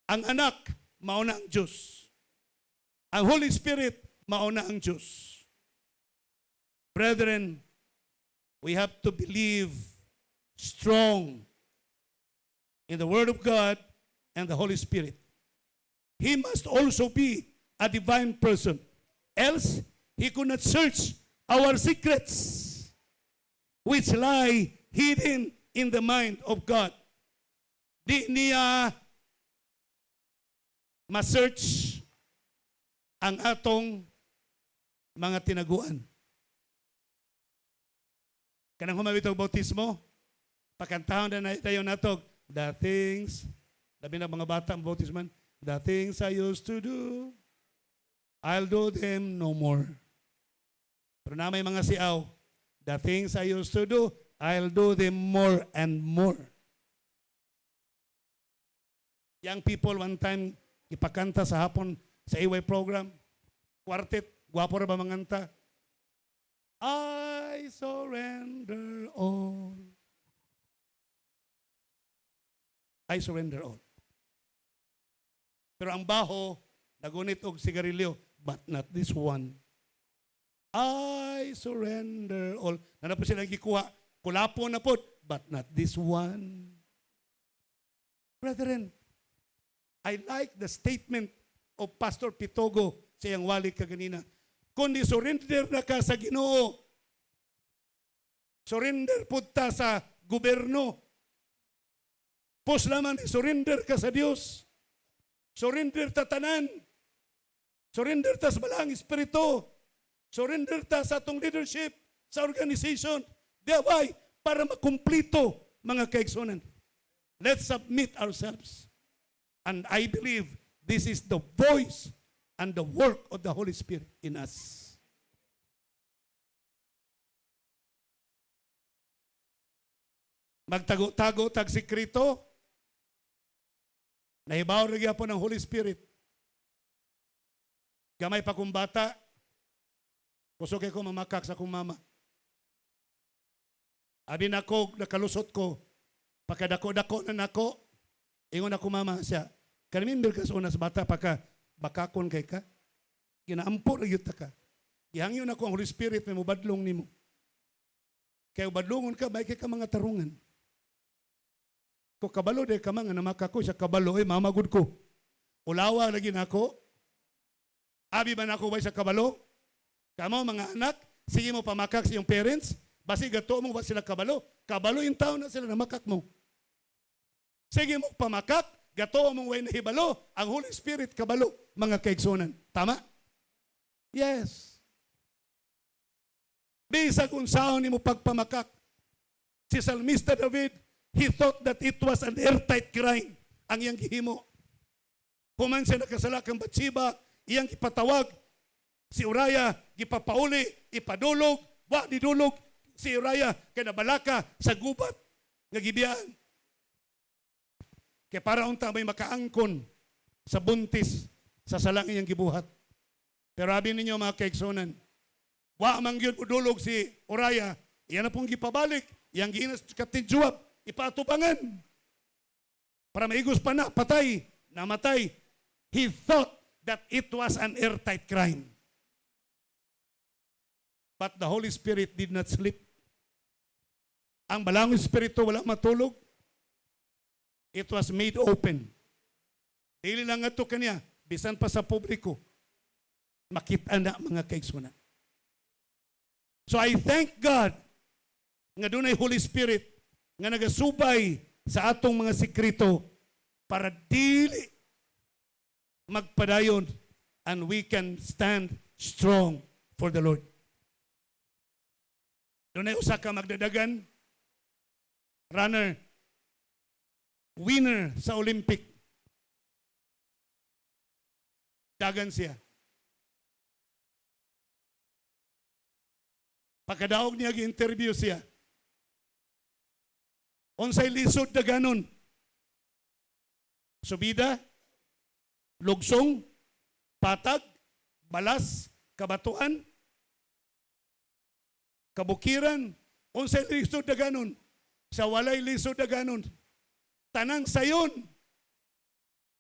Ang anak, mao na ang Diyos. Ang Holy Spirit, mao na ang Diyos. Brethren, we have to believe strong in the Word of God and the Holy Spirit. He must also be a divine person. Else, He could not search our secrets, which lie hidden in the mind of God. Di niya ma-search ang atong mga tinaguan. Kanang humawit og bautismo, pakantahon na tayo natog, the things, labi na mga bata ang bautisman, the things I used to do, I'll do them no more. Pero na may mga siaw, the things I used to do, I'll do them more and more. Young people one time, ipakanta sa hapon sa AY program, quartet, gwapo ra ba manganta? I surrender all. I surrender all. Pero ang baho, nagunit og sigarilyo, but not this one. I surrender all. Nana po sila gikuha, kulapo na po, but not this one. Brethren, I like the statement of Pastor Pitogo sa iyang wali kaganina. Kundi surrender na ka sa Ginoo. Surrender po ta sa gobyerno. Pos laman, surrender ka sa Dios. Surrender ta tanan. Surrender ta sa balang espiritu. Surrender ta sa atong leadership, sa organization. Diabay, para makumplito mga kaigsunan. Let's submit ourselves. And I believe this is the voice and the work of the Holy Spirit in us. Magtago-tago, tagsikrito, nahibaw rin po ng Holy Spirit. Gamay pa kong bata, kusog ko mamakak sa kong mama. Abi na ko, nakalusot ko, pagkadako-dako na nako, ingon ako mama siya, kanimimbil ka sa unas bata, bakakon kay ka, ginaampo rin yun ka. Ihangyo na ko ang Holy Spirit, may mubadlong ni mo. Kaya ubadlongon ka, may ka mga tarungan. Kung kabalo de ka mga namaka ko, siya kabalo, mamagod ko. Ulawa lagi na ako. Abi ba na ako ba sa kabalo? Kamo mga anak, sige mo pamakak sa iyong parents, basi gato mo ba sila kabalo? Kabalo yung tao na sila namakak mo. Sige mo pamakak, gato mong way nahibalo, ang Holy Spirit kabalo, mga kaigsunan. Tama? Yes. Bisa kung saan ni mo pagpamakak. Si Salmista David, he thought that it was an airtight crime ang iyang gihimo. Human siya nakasalak ang Bathsheba, iyang ipatawag. Si Uriah, ipapauli, ipadulog, wa didulog. Si Uriah, kay nabalaka sa gubat, nga gibiyaan. Kaya para unta may makaangkon sa buntis sa salang iyang gibuhat. Pero sabi ninyo mga kaigsunan, wa man gyud udulog si Uriah, iyan na pong gipabalik, iyang giinas katinjuap, ipatubangan. Para maigos pa na, patay, namatay. He thought that it was an airtight crime. But the Holy Spirit did not sleep. Ang Balangong Espiritu wala matulog. It was made open. Dili lang nga ito kanya, bisan pa sa publiko. Makita na mga kaigsunan. So I thank God nga doon ay Holy Spirit nga nagasubay sa atong mga sikreto para dili magpadayon and we can stand strong for the Lord. Doon ay usa ka magdadagan, runner, winner sa Olympic. Dagan siya. Pagkadaog niya, gi-interview siya. Unsay lisod na ganon. Subida, lugsong, patag, balas, kabatuan, kabukiran. Unsay lisod na ganon. Sa walay lisod na ganon. Tanang sayon.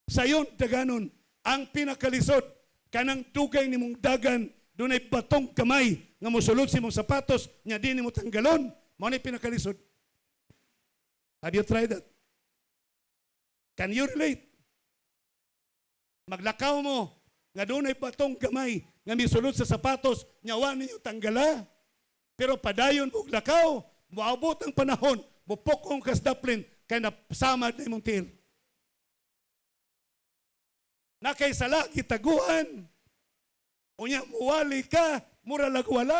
Sayon na ganon. Ang pinakalisod, kanang tugay ni mong dagan, doon ay batong kamay nga musulod si mong sapatos, nga di ni mo tanggalon. Mo na pinakalisod. Have you tried that? Can you relate? Maglakaw mo, nga doon ay batong kamay, nga misulod sa sapatos, nyawa ninyo tanggala. Pero padayon mo lakaw, moabot ang panahon, mupokong kasdaplin, kaya nasamad na imong tiil. Na kay sala gitaguan, unya muwali ka, mura lagwala.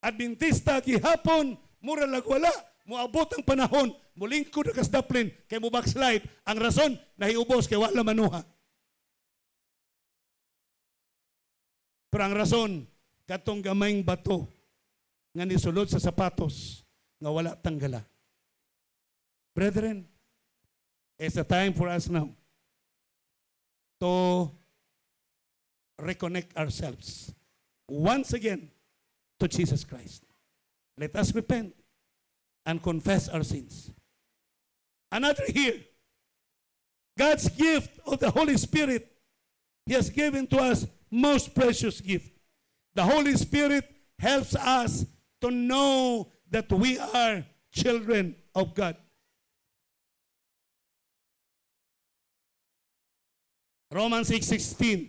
Adventista gihapon, mura lagwala, muabot ang panahon, mulingkod na kasdaplin, kay mo backslide. Ang rason, nahiubos kay wala manuha. Pero ang rason, katong gamayng bato, nga nisulod sa sapatos, nga wala tanggala. Brethren, it's a time for us now to reconnect ourselves once again to Jesus Christ. Let us repent and confess our sins. Another here, God's gift of the Holy Spirit, He has given to us most precious gift. The Holy Spirit helps us to know that we are children of God. Romans 6:16.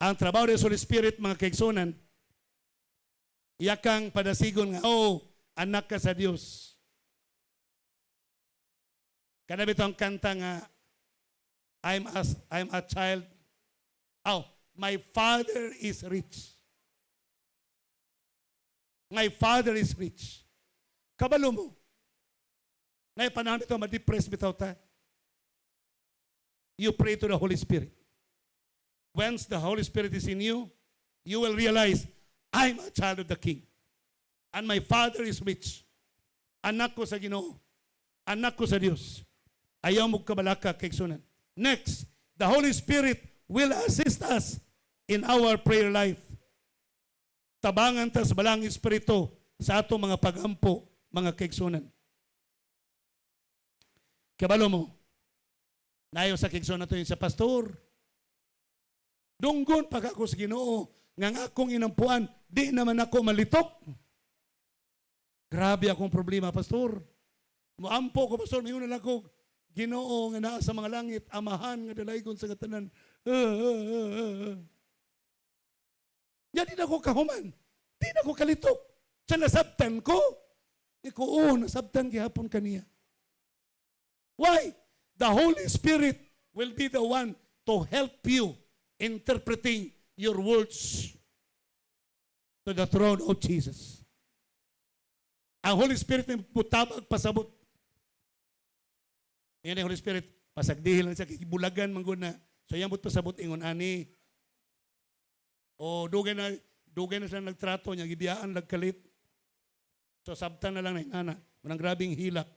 Ang trabaho ng Holy Spirit, mga kaigsunan, iyakang padasigon nga, oh, anak ka sa Diyos. Kanabi itong kanta nga, I'm a child. Oh, my Father is rich. My Father is rich. Kabalo mo. Ngayon panahon ito, ma-depress bitaw ta. You pray to the Holy Spirit. Once the Holy Spirit is in you, you will realize, I'm a child of the King. And my Father is rich. Anak ko sa Ginoo. Anak ko sa Diyos. Ayaw mo kabalaka, kaigsunan. Next, the Holy Spirit will assist us in our prayer life. Tabangan ta sa balang Espiritu sa atong mga pagampo, mga kaigsunan. Kabalo mo, nayo sa kaigsunan nato sa pastor, dunggon pag ako sa Ginoo, nga akong inampuan, di naman ako malitok. Grabe akong problema, pastor. Muampo ko, pastor, mayroon na lang ako, Ginoo nga naa sa mga langit, amahan nga dalaygon sa katanan. Yan din ako kahuman. Di na ako kalitok. Sa nasabtan ko. Iko, nasabtan gihapon kaniya. Why? The Holy Spirit will be the one to help you interpreting your words to the throne of Jesus. Ang Holy Spirit may mutabag pasabot. Yan ang Holy Spirit, pasagdihil lang siya, kikibulagan manggod na. So yan mo't pasabot ingon ani. O dugay na siya nagtrato niya, gibiyaan, nagkalit. So sabtan na lang na inana, manang grabing hilak.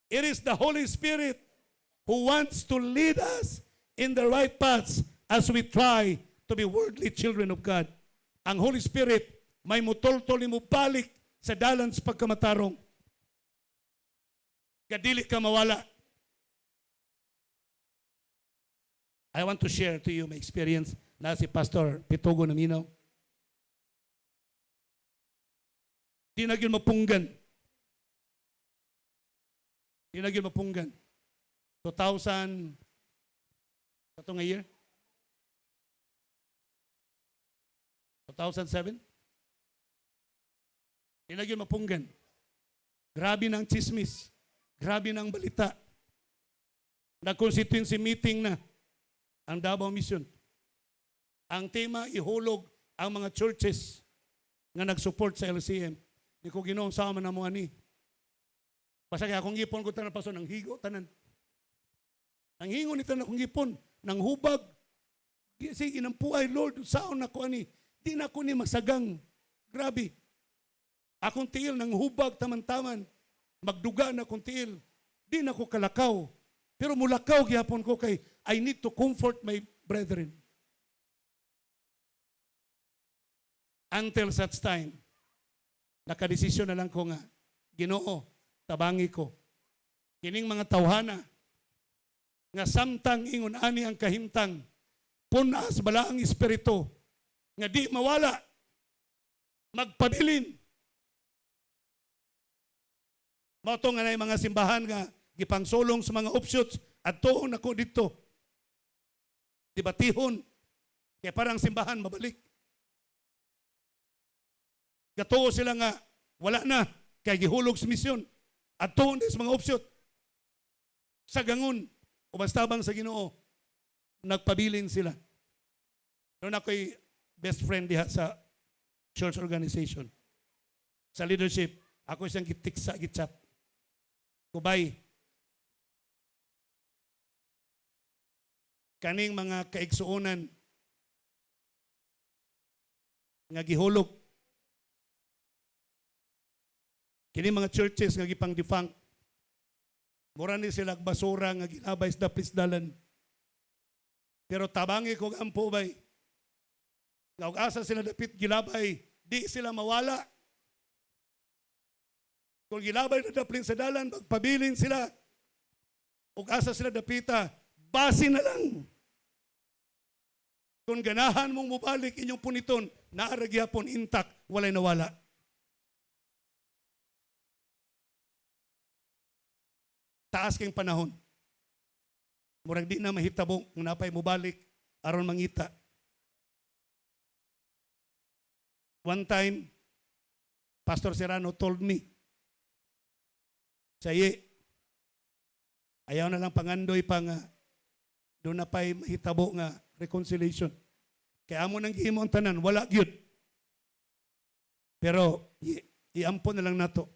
It is the Holy Spirit who wants to lead us in the right paths as we try to be worldly children of God. Ang Holy Spirit may mutol-tol mo balik sa dalan sa pagkamatarong. Kadili ka mawala. I want to share to you my experience na si Pastor Pitogo Naminaw. Di na yun mapunggan. 2000, ito nga year? 2007? Di na yun mapunggan. Grabe ng chismis. Grabe ng balita. Nag-constituency meeting na ang Davao Mission. Ang tema, ihulog ang mga churches na nag-support sa LCM. Di ko ginoong sama na mo ani. Basta kaya akong gipon ko tanan paso, nang higo tanan. Nang hingo ni tanan akong gipon, nang hubag. Sige, inampuay, Lord, saon na ko ani. Di na ko ni masagang. Grabe. Akong tiil nang hubag taman-taman. Magduga na akong tiil. Di na ko kalakaw. Pero mulakaw gihapon ko kay I need to comfort my brethren. Until such time, nakadesisyon na lang ko nga, Ginoo, tabangi ko. Kining mga tawhana, nga samtang ingon ani ang kahimtang, punas bala ang espiritu, nga di mawala, magpabilin. Mato nga na yung mga simbahan nga, gipangsulong sa mga offshoots, at tuon ako dito. Dibatihon, kaya parang simbahan mabalik. Gatuo sila nga, wala na, kaya gihulog sa misyon. At tuon sa mga offshoot. Sa gangun, o basta bang sa Ginoo, nagpabilin sila. Noon ako'y best friend diha sa church organization. Sa leadership, ako isang gitiksa, gitchat. Kubay, kaning mga kaigsuonan nga gihulog, kini mga churches nga gipang defunct, mura ni sila basura nga ginabay sa dalan. Pero tabangi ko ampo bay, nga asa sila dapit gilabay, di sila mawala. Kung gilabay na daplin sa dalan, magpabilin sila. Ug asa sila dapita, base na lang. Kung ganahan mong mubalik inyong puniton, naaragyapon intact, walay nawala. Taas kang panahon. Murag di na mahitabo kung napay mubalik aron mangita. One time, Pastor Serrano told me, saye, ayaw na lang pangandoy pa nga, doon na pa'y mahitabo nga reconciliation. Kaya amo nang gihimo ang tanan, wala gyud. Pero, iampon na lang nato.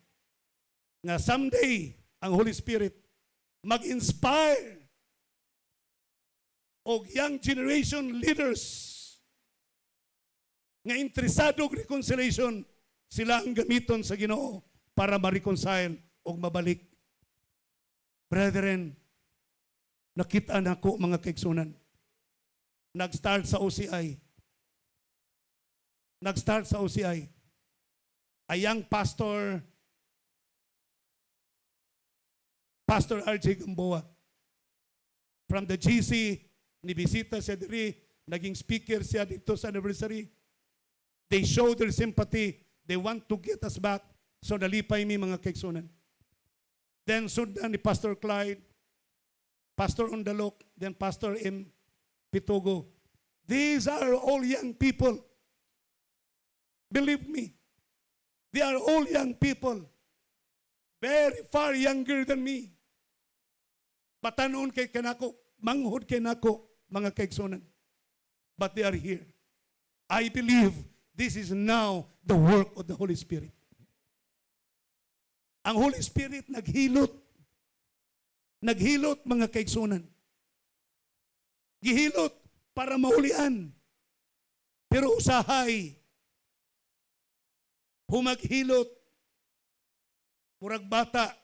Nga someday, ang Holy Spirit, mag-inspire og young generation leaders nga interesado og reconciliation, sila ang gamiton sa Ginoo para ma-reconcile og mabalik. Brethren, nakita na ko mga kaigsunan. Nag-start sa OCI. Nag-start sa OCI. A young pastor, Pastor R.J. Gamboa, from the GC, nibisita siya diri, naging speaker siya dito sa anniversary. They show their sympathy. They want to get us back. So nalipay mi mga kaigsunan. Then sundan ni Pastor Clyde, Pastor Undalok, then Pastor M. Pitogo. These are all young people. Believe me. They are all young people. very far younger than me. Patanon kay kanako, manghod kay nako, mga kaigsunan. But they are here. I believe this is now the work of the Holy Spirit. Ang Holy Spirit naghilot. Naghilot, mga kaigsunan. Gihilot para maulian. Pero usahay, humaghilot, murag bata.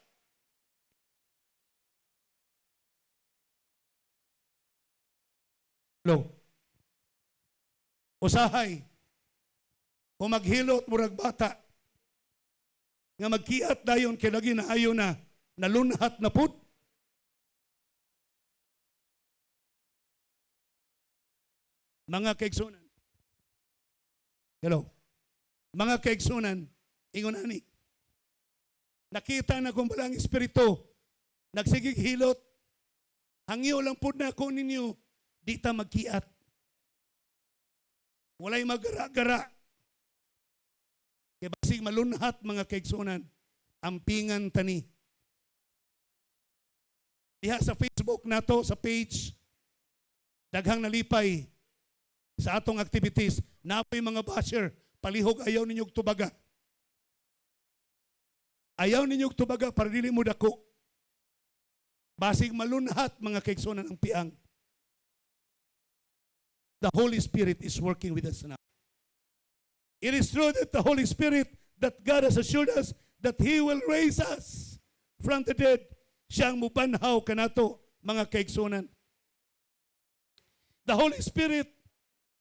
Lo. Usahay, humaghilot, murag bata. Nga magkiat dayon kay lagi na ayo na nalunhat na pud. Mga kaigsunan. Hello. Mga kaigsunan, ingon ani. Nakita na kung balang espiritu, nagsigig hilot, hangyo lang po na ako ninyo, di ta magkiat. Walay magara-gara. Kaya basig malunhat, mga kaigsunan, ampingan tani. Diha sa Facebook nato, sa page, daghang nalipay sa atong activities, napoy mga basher, palihog ayaw ninyong tubaga. Ayaw ninyong tubaga para dili mo dako. Basig malunhat, mga kaigsunan, ang piang. The Holy Spirit is working with us now. It is true that the Holy Spirit, that God has assured us that He will raise us from the dead. Siyang mubanhaw kanato, mga kaigsunan. The Holy Spirit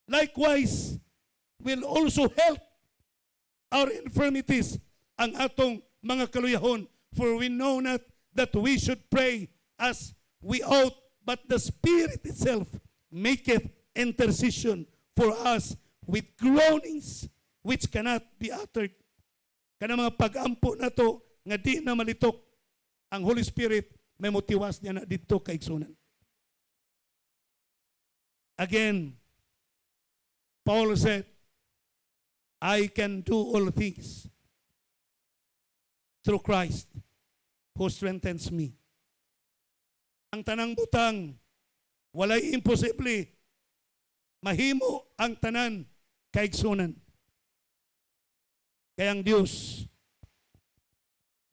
likewise will also help our infirmities, ang atong mga kaluyahon. For we know not that we should pray as we ought, but the Spirit itself maketh intercession for us with groanings which cannot be uttered. Kana mga pag-ampo na to, nga di na malitok, ang Holy Spirit may motiwas niya na dito kaigsunan. Again, Paul said, I can do all things through Christ who strengthens me. Ang tanang butang, walay imposible, mahimo ang tanan kaigsunan. Kaya ang Diyos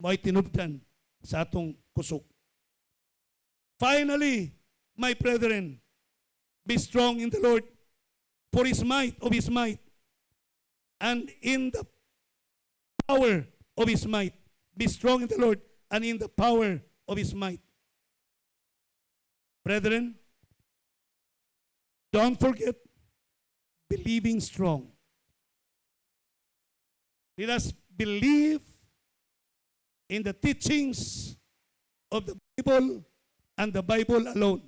mo'y tinubdan sa atong kusog. Finally, my brethren, be strong in the Lord, for His might, of His might, and in the power of His might. Be strong in the Lord, and in the power of His might. Brethren, don't forget believing strong. Let us believe in the teachings of the Bible and the Bible alone.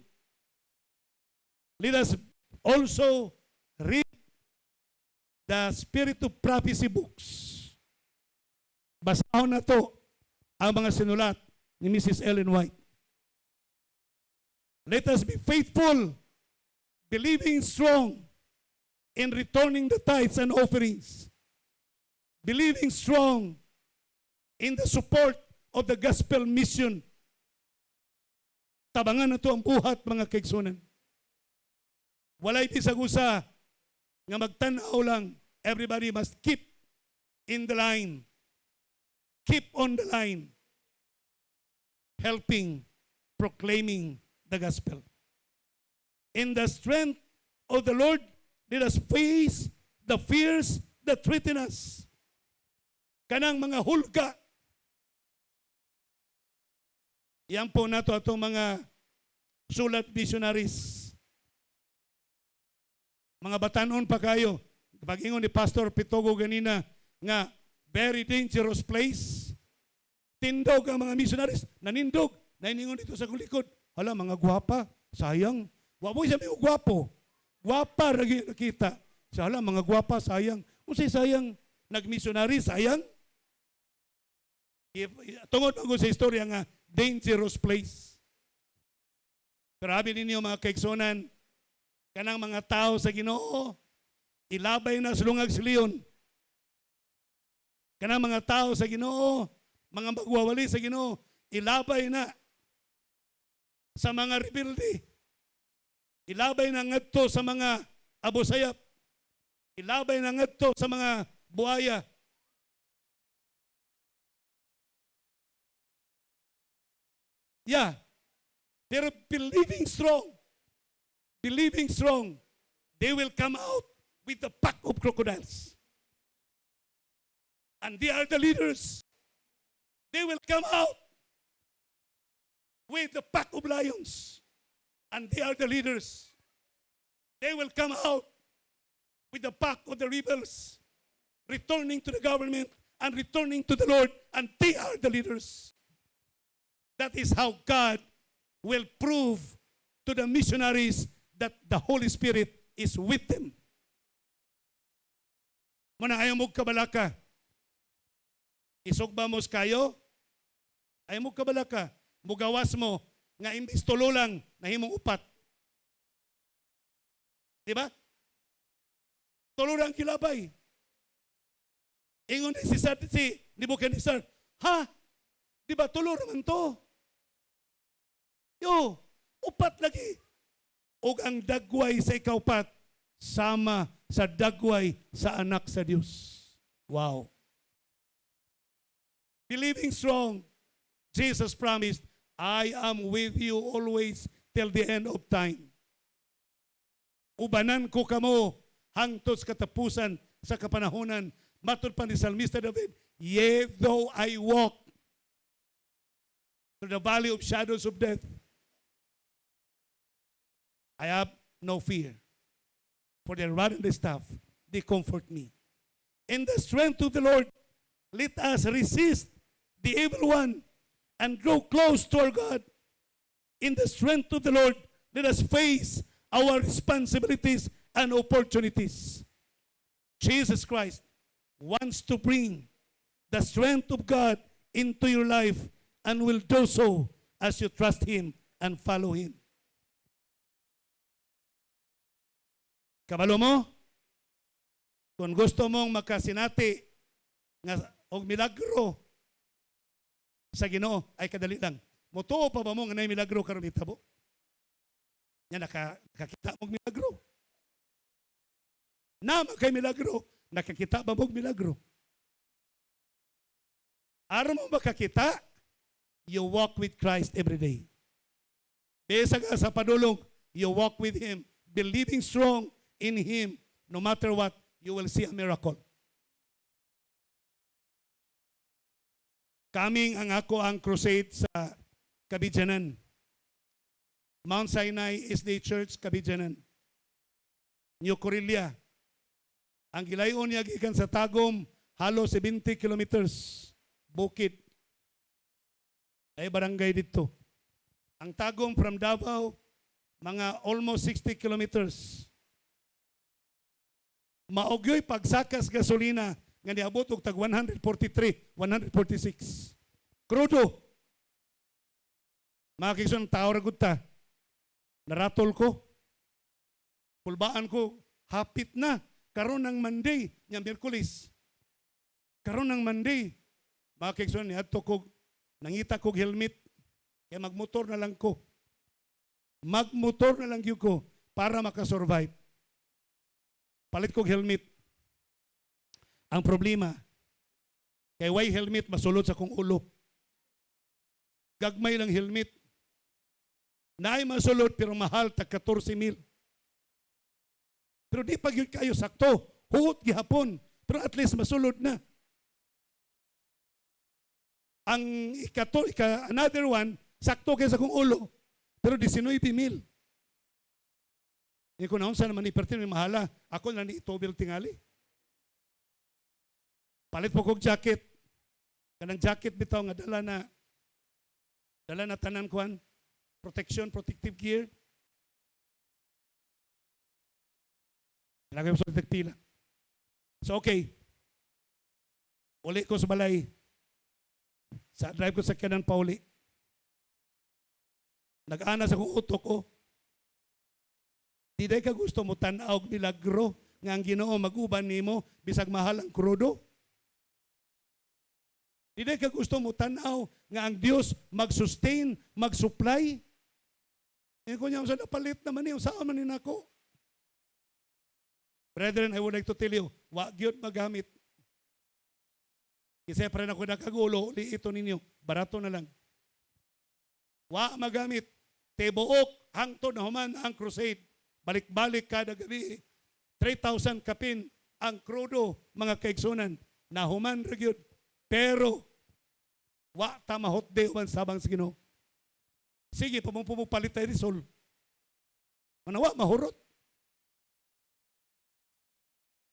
Let us also read the Spirit of Prophecy books. Basahon na to ang mga sinulat ni Mrs. Ellen White. Let us be faithful, believing strong in returning the tithes and offerings. Believing strong in the support of the gospel mission. Tabangan na to ang buhat, mga kaigsunan. Walay bisag-usa nga magtanaw lang. Everybody must keep in the line. Keep on the line. Helping, proclaiming the gospel. In the strength of the Lord, let us face the fears that threaten us. Kanang mga hulga. Yan po nato atong mga sulat missionaries. Mga batanon pa kayo. Pag-ingon ni Pastor Pitogo ganina nga very dangerous place. Tindog ang mga missionaries. Nanindog. Naningon dito sa kulikod. Hala, mga gwapa. Sayang. Waboy siya may gwapo. Gwapa lagi nakita. Siya, hala, mga gwapa. Sayang. Kung sayang, nag-missionary, sayang. Tungod ako sa istorya nga, dangerous place. Grabe ninyo mga kaigsunan, kanang mga tao sa Ginoo, ilabay na sulungag siliyon. Kanang mga tao sa Ginoo, mga magwawali sa Ginoo, ilabay na sa mga rebelde. Ilabay na ngadto sa mga abusayap. Ilabay na ngadto sa mga buhaya. Yeah. Pero believing strong, they will come out with the pack of crocodiles. And they are the leaders. They will come out with the pack of lions. And they are the leaders. They will come out with the pack of the rebels, returning to the government and returning to the Lord, and they are the leaders. That is how God will prove to the missionaries that the Holy Spirit is with them. Muna ayaw mo kabalaka. Isog ba mo kayo? Ayaw mo kabalaka. Mugawas mo nga imbis tulo lang na himong upat. Diba? Tulo lang kilabay. Ingon si Nebuchadnezzar, ha? Diba tulo naman to? Yo, upat lagi. O ang dagway sa ikaupat, sama sa dagway sa anak sa Diyos. Wow. Believing strong, Jesus promised, I am with you always till the end of time. Ubanan ko kamo hangtod sa katapusan sa kapanahonan. Matod pa ni Salmista David, yea, though I walk through the valley of shadows of death, I have no fear. For their rod and the staff, they comfort me. In the strength of the Lord, let us resist the evil one and draw close to our God. In the strength of the Lord, let us face our responsibilities and opportunities. Jesus Christ wants to bring the strength of God into your life and will do so as you trust Him and follow Him. Kabalo mo? Kung gusto mong makasinati nga og milagro sa Ginoo ay kadali lang. Motuo pa ba mo nga nay milagro karon hitabo? Nya nakakita mong milagro. Na kay milagro, nakakita ba mong milagro? Aron mo makakita, you walk with Christ every day. Besa ka sa padulong, you walk with Him, believing strong in Him. No matter what, you will see a miracle. Kaming ang ako ang crusade sa Kabidjanan. Mount Sinai SD Church, Kabidjanan. New Corelia. Ang gilayon niya gikan sa Tagum, halo 70 kilometers. Bukid. Ay barangay dito. Ang Tagum from Davao, mga almost 60 kilometers. Maogyoy pagsakas gasolina nga niabot og tag 143, 146. Crudo. Makikison tao ra gud ta. Naratol ko. Pulbaan ko hapit na karon ng Monday, nya Miyerkules. Karon ng Monday, makikison niadto ko nangita kog helmet kay magmotor na lang ko. Magmotor na lang gyud ko para makasurvive. Palit kog helmet. Ang problema, kay why helmet masulod sa kong ulo. Gagmay lang helmet. Naay masulod pero mahal tag 14,000. Pero di pa gyud kayo sakto. Huot gihapon. Pero at least masulod na. Ang another one, sakto kay sa kong ulo. Pero 19,000. Hindi ko naon sa naman ni Pertin, mahala. Ako na ni Tobel tingali. Palit po kong jacket. Kanang jacket bitaw nga dala na tanan kuan. Protection, protective gear. Ilagay mo sa pila. So okay. Uli ko sa balay. Sa drive ko sa kanan pa uli. Nag-ana sa kong utok ko. Di day ka gusto mo tanaw milagro nga ang Ginoo mag-uban nimo bisag mahal ang krudo. Di ka gusto mo tanaw nga ang Dios mag-sustain, mag-supply. Kung niya sa napalit naman niyo, saan man ni nako? Brethren, I would like to tell you, wag yun magamit. Kasi para na ko nakagulo, ito ninyo, barato na lang. Wa magamit. Tibuok, hangtod na human ang crusade. Balik-balik kada gabi. 3,000 kapin ang krudo, mga kaigsunan. Na human ragyod. Pero, wa tamahot de human sabang sa Ginoo. Sige, pumupalit tayo risol. Manawa, mahurot.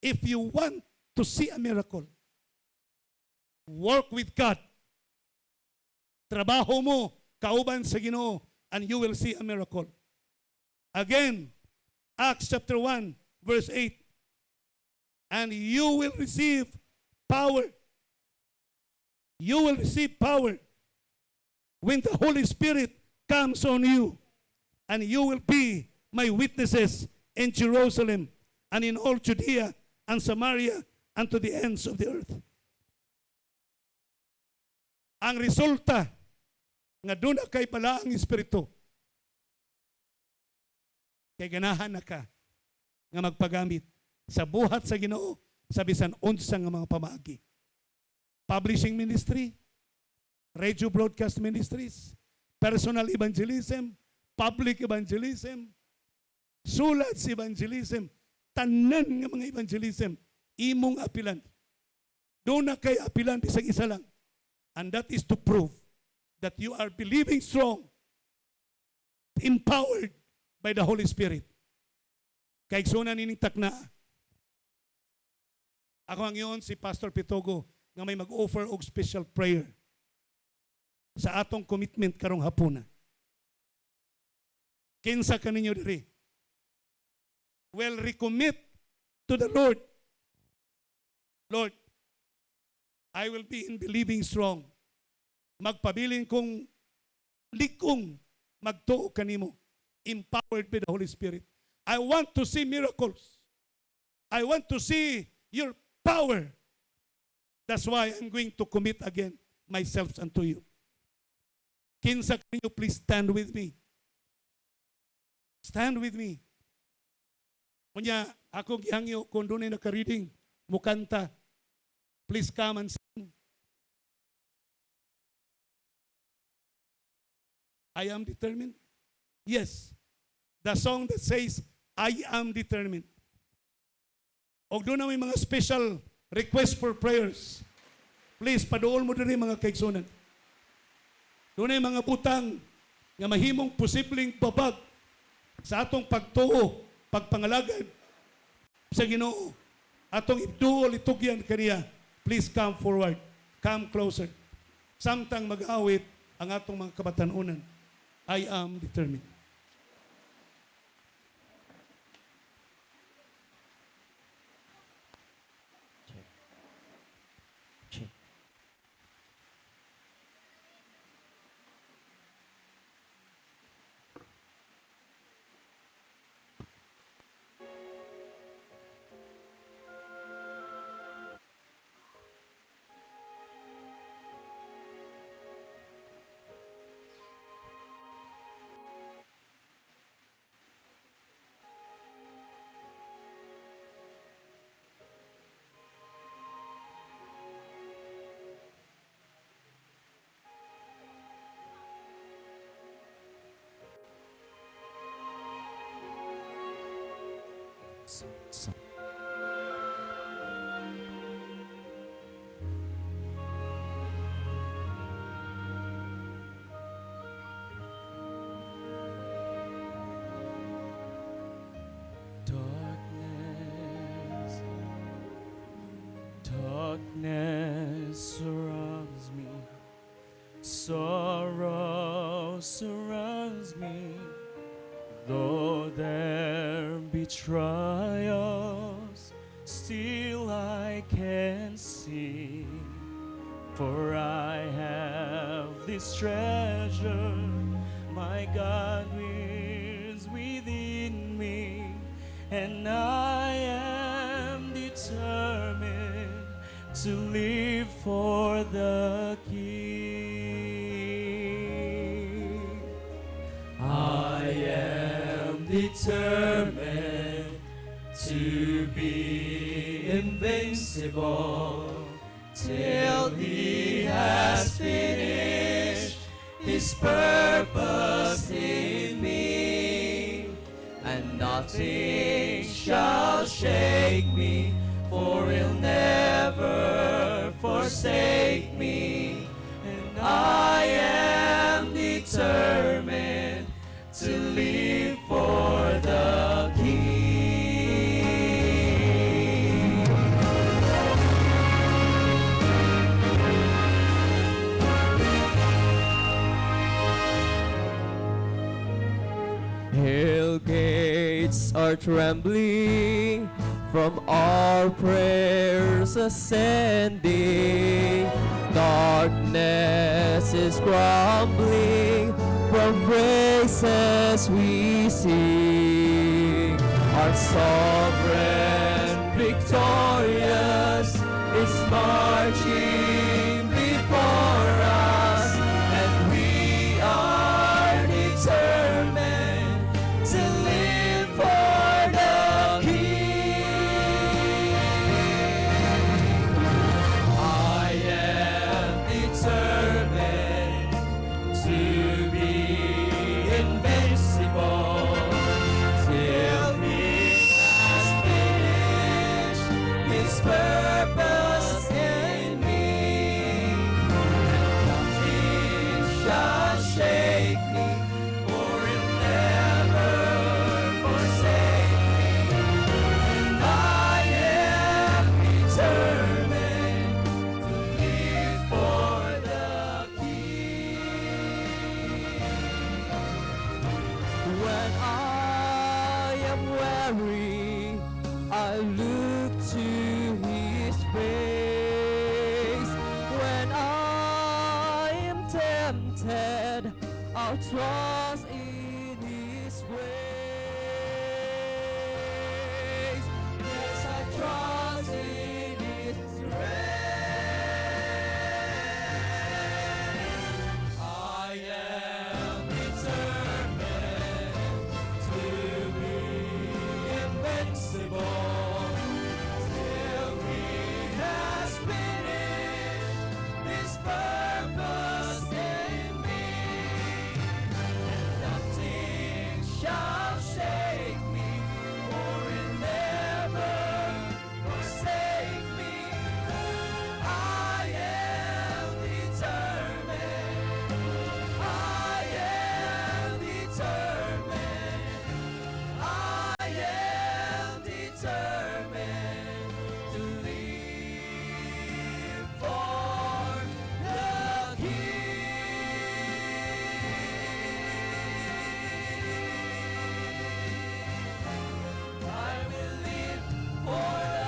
If you want to see a miracle, work with God. Trabaho mo, kauban sa Ginoo, and you will see a miracle. Again, Acts chapter 1, verse 8. And you will receive power. You will receive power when the Holy Spirit comes on you. And you will be my witnesses in Jerusalem and in all Judea and Samaria and to the ends of the earth. Ang resulta nga doon na kay pala ang Espiritu. Kay ganahan na ka nga magpagamit sa buhat sa Ginoo sa bisan unsa nga mga pamaagi. Publishing ministry, radio broadcast ministries, personal evangelism, public evangelism, sulats evangelism, tanan nga mga evangelism, imong apilan. Doon na kay apilan bisag isa lang. And that is to prove that you are believing strong, empowered by the Holy Spirit. Kaigsunan ining takna. Ako ang iyon si Pastor Pitogo nga may mag-offer og special prayer sa atong commitment karong hapuna. Kinsa kaninyo diri? Well, recommit to the Lord. Lord, I will be in believing strong. Magpabilin kong likong magtuo kanimo, empowered by the Holy Spirit. I want to see miracles. I want to see your power. That's why I'm going to commit again myself unto you. Kinsa kaninyo, please stand with me. Stand with me. Kunya, ako gihangyo kung doon ay naka-reading, mukanta. Please come and sing. I am determined. Yes. The song that says, I am determined. O doon na may mga special request for prayers. Please, paduol mo din mga kaigsunan. Doon ay mga butang nga mahimong posibleng babag sa atong pagtuo, pagpangalagad sa Ginoo. Atong iduol, itugyan kaniya. Please come forward. Come closer. Samtang mag-awit ang atong mga kabatanunan. I am determined. Darkness surrounds me, sorrow surrounds me, though there be trials, still I can see, for I have this treasure, my God is within me, and I am determined to live for the King. I am determined to be invincible till He has finished His purpose in me, and nothing shall shake me, for He'll never forsake me. And I am determined to live for the King. Hell gates are trembling from our prayers ascending. Darkness is crumbling from praises we sing. Our sovereign victorious is marching before us, and we are determined to live for the King. I am determined to be invincible till He has finished His purpose in me, and nothing shall shake me, for He'll never forsake me. And I am determined to live for the King. When I am weary, I look to His face. When I am tempted, I'll trust in His ways. Yes, I trust in His grace. I am determined to be invincible till He has finished His purpose in me, and nothing shall shake me, for He'll never forsake me. I am determined, I am determined, I am determined to live for the King. I will live for the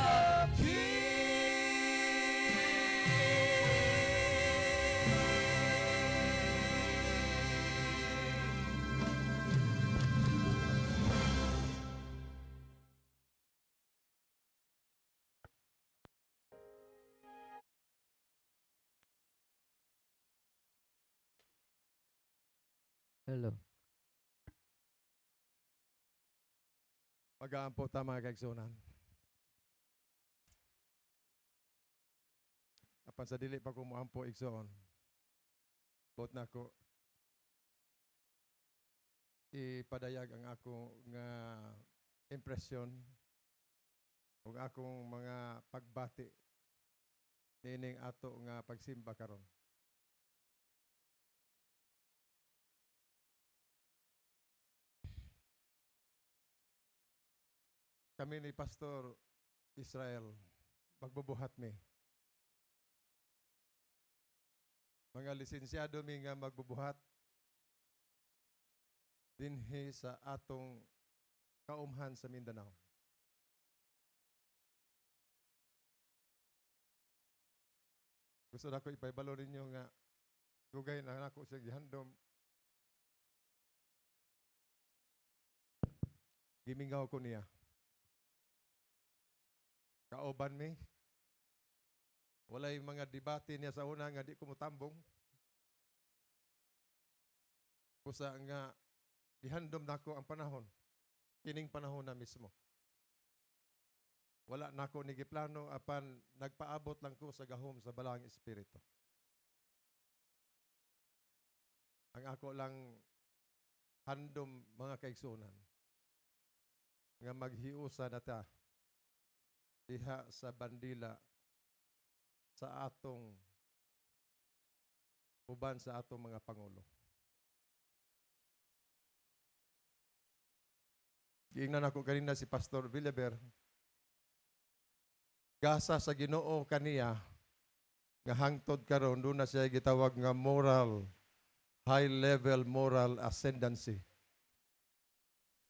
Hello. Mag-aampo ta mga kaigsunan. Apan sa dili pa ko moampo igsoon. Bot na ko ipadayag ang ako nga impresyon ug akong mga pagbati nining ato nga pagsimba karon. Kami ni Pastor Israel magbubuhat mi. Mga lisensyado mi nga magbubuhat dinhi sa atong kaumhan sa Mindanao. Gusto na ko ipaibalo ninyo nga dugay na ako sa gihandom. Gimingaw ko niya. Kauban mi. Walay mga debate niya sa una nga di ko mutambong. Kusa nga gihandom nako ang panahon. Kining panahon na mismo. Wala nako ni giplano apan nagpaabot lang ko sa gahom sa Balang Espiritu. Ang ako lang handom mga kaigsunan nga maghiusa na ta diha sa bandila sa atong uban sa atong mga pangulo. Giingnan ako kanina si Pastor Villaber. Gasa sa Ginoo kaniya nga hangtod karon doon na siya gitawag nga moral, high level moral ascendancy.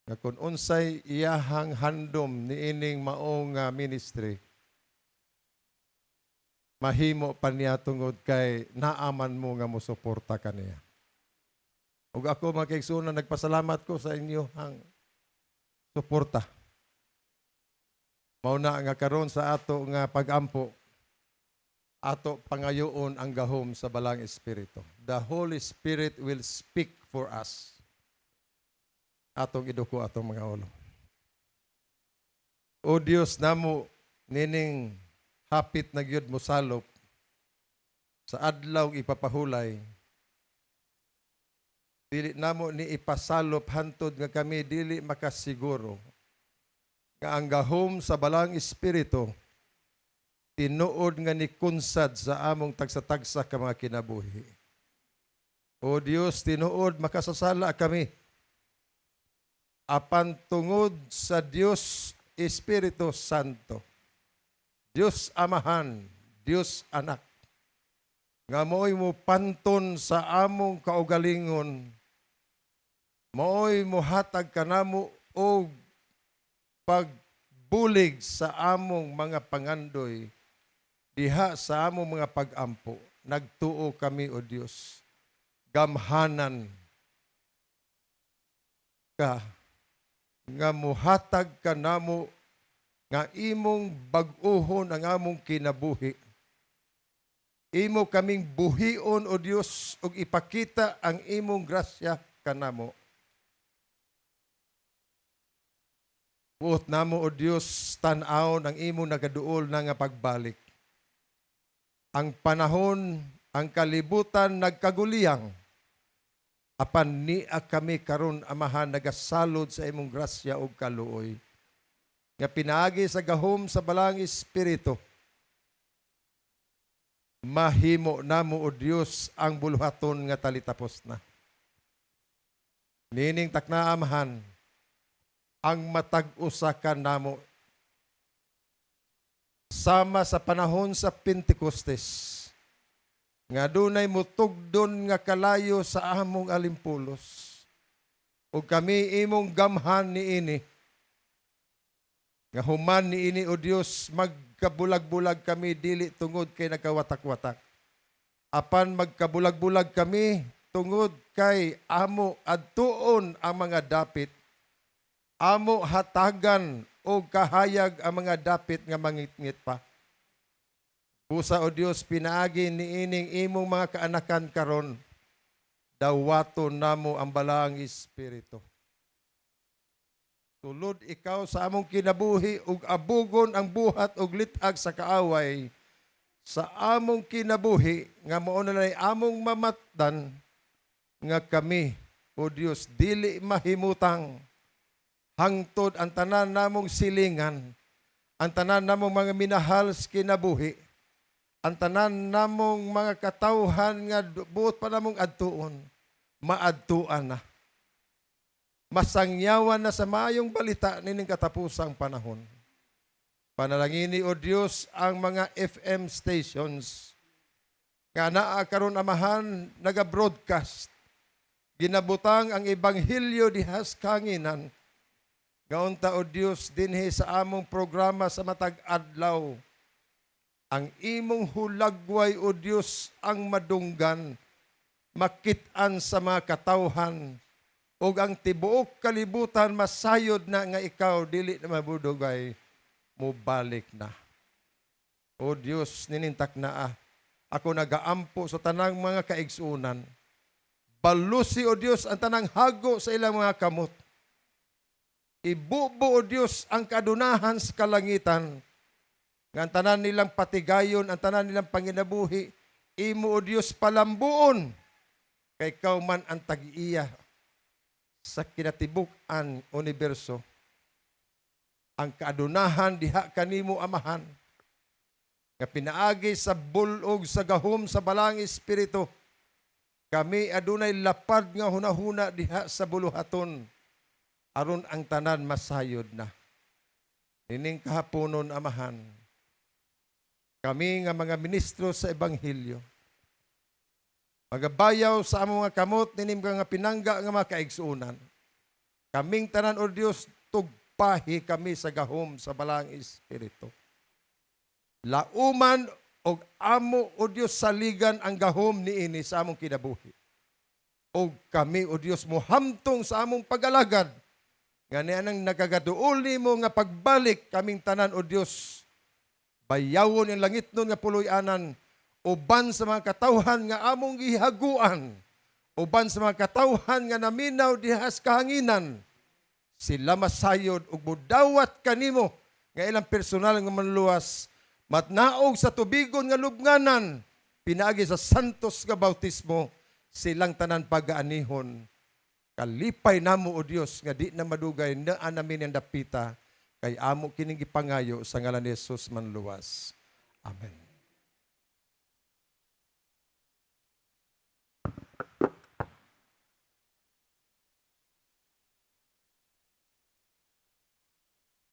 Nga kung unsay iyahang handom niining maong ministry, mahimo pa niya tungod kay naaman mo nga mosuporta kaniya. Ug ako mga kaigsunan, nagpasalamat ko sa inyo ang suporta. Mauna nga karon sa ato nga pagampo, ato pangayoon ang gahom sa Balang Espiritu. The Holy Spirit will speak for us. Atong iduko atong mga ulo. O Dios namo nining hapit na gyud mo salop sa adlaw ipapahulay. Dili namo ni ipasalop hantod nga kami dili makasiguro nga ang gahom sa Balang Espiritu tinuod nga ni kunsad sa among tagsa-tagsa ka mga kinabuhi. O Dios, tinuod makasasala kami apan tungod sa Dios Espiritu Santo, Dios Amahan, Dios Anak, nga mo'y mo panton sa among kaugalingon, mo'y muhatag kanamo og pagbulig sa among mga pangandoy diha sa among mga pagampo. Nagtuo kami, O Dios, gamhanan ka nga muhatag kanamo nga imong bag-ohon ang among kinabuhi. Imo kaming buhion, O Dios, ug ipakita ang imong grasya kanamo. Buot namo, O Dios, tan-aw ang imong nagaduol na nga pagbalik. Ang panahon, ang kalibutan nagkaguliyang. Apan niya kami karon Amahan nagasalod sa imong grasya ug kaluoy. Nga pinaagi sa gahom sa Balang Espiritu. Mahimo namo, O Dios, ang buluhaton nga talitapos na. Nining takna Amahan, ang matag-usa ka namo sama sa panahon sa Pentecostes nga dunay mutugdon nga kalayo sa among alimpulos ug kami imong gamhan niini nga human niini, O Dios, magkabulag-bulag kami dili tungod kay nagkawatak-watak apan magkabulag-bulag kami tungod kay amo adtuon ang mga dapit, amo hatagan o kahayag ang mga dapit nga mangitngit pa. Busa, O Dios, pinaagi niining imong mga kaanakan karon, dawaton namo ang Balang Espiritu. Tulod ikaw sa among kinabuhi ug abugon ang buhat ug litag sa kaaway sa among kinabuhi nga mao na lay among mamatdan nga kami, O Dios, dili mahimutang hangtod ang tanan namong silingan, ang tanan namong mga minahal sa kinabuhi, ang tanan namong mga katawhan nga buot pa namong adtuon, maadtuan na. Masangyawan na sa maayong balita nining katapusang panahon. Panalangini, O Dios, ang mga FM stations nga naa karon Amahan naga-broadcast. Ginabutang ang ebanghelyo dihas kanginan. Gaunta, O Dios, dinhi sa among programa sa matag adlaw. Ang imong hulagway, O Dios, ang madunggan, makit-an sa mga katawhan, ug ang tibuok kalibutan masayod na nga ikaw dili na mabudugay, mubalik na. O Dios, ninintak na ako nagaampo sa tanang mga kaigsunan. Balusi, O Dios, ang tanang hago sa ilang mga kamot. Ibubo, O Dios, ang kadunahan sa kalangitan. Ang tanan nilang patigayon, ang tanan nilang panginabuhi. Imo, O Dios, palambuon. Kay kauman ang tag-iya sa kinatibuk-an universo. Ang kaadunahan diha kanimo amahan. Nga pinaagi sa bulog sa gahom sa balang espiritu. Kami adunay lapad nga hunahuna diha sa buluhaton. Aron ang tanan masayod na. Nining kahaponon amahan. Kami nga mga ministro sa Ebanghelyo. Magabayaw sa among mga kamot, ninim ka nga pinangga nga mga kaigsuunan. Kaming tanan, O Dios, tugpahi kami sa gahom sa balang espiritu. Lauman og amo, O Dios, saligan ang gahom niini sa among kinabuhi. O kami, O Dios, muhamtong sa among pag-alagad. Nga nianang nagagaduol nimo nga pagbalik kaming tanan, O Dios. Bayawon ang langit nun nga puloy-anan, uban sa mga katawhan nga among gihaguan, uban sa mga katawhan nga naminaw dihas kahanginan, sila masayod ug mudawat kanimo nga ilang personal nga manluwas, matnaog sa tubigon nga lubnganan, pinaagi sa santos nga bautismo, silang tanan pagaanihon. Kalipay namo, O Dios, nga di na madugay na namin ang dapita, kay amo kining gipangayo sa ngalan ni Jesus manluwas. Amen.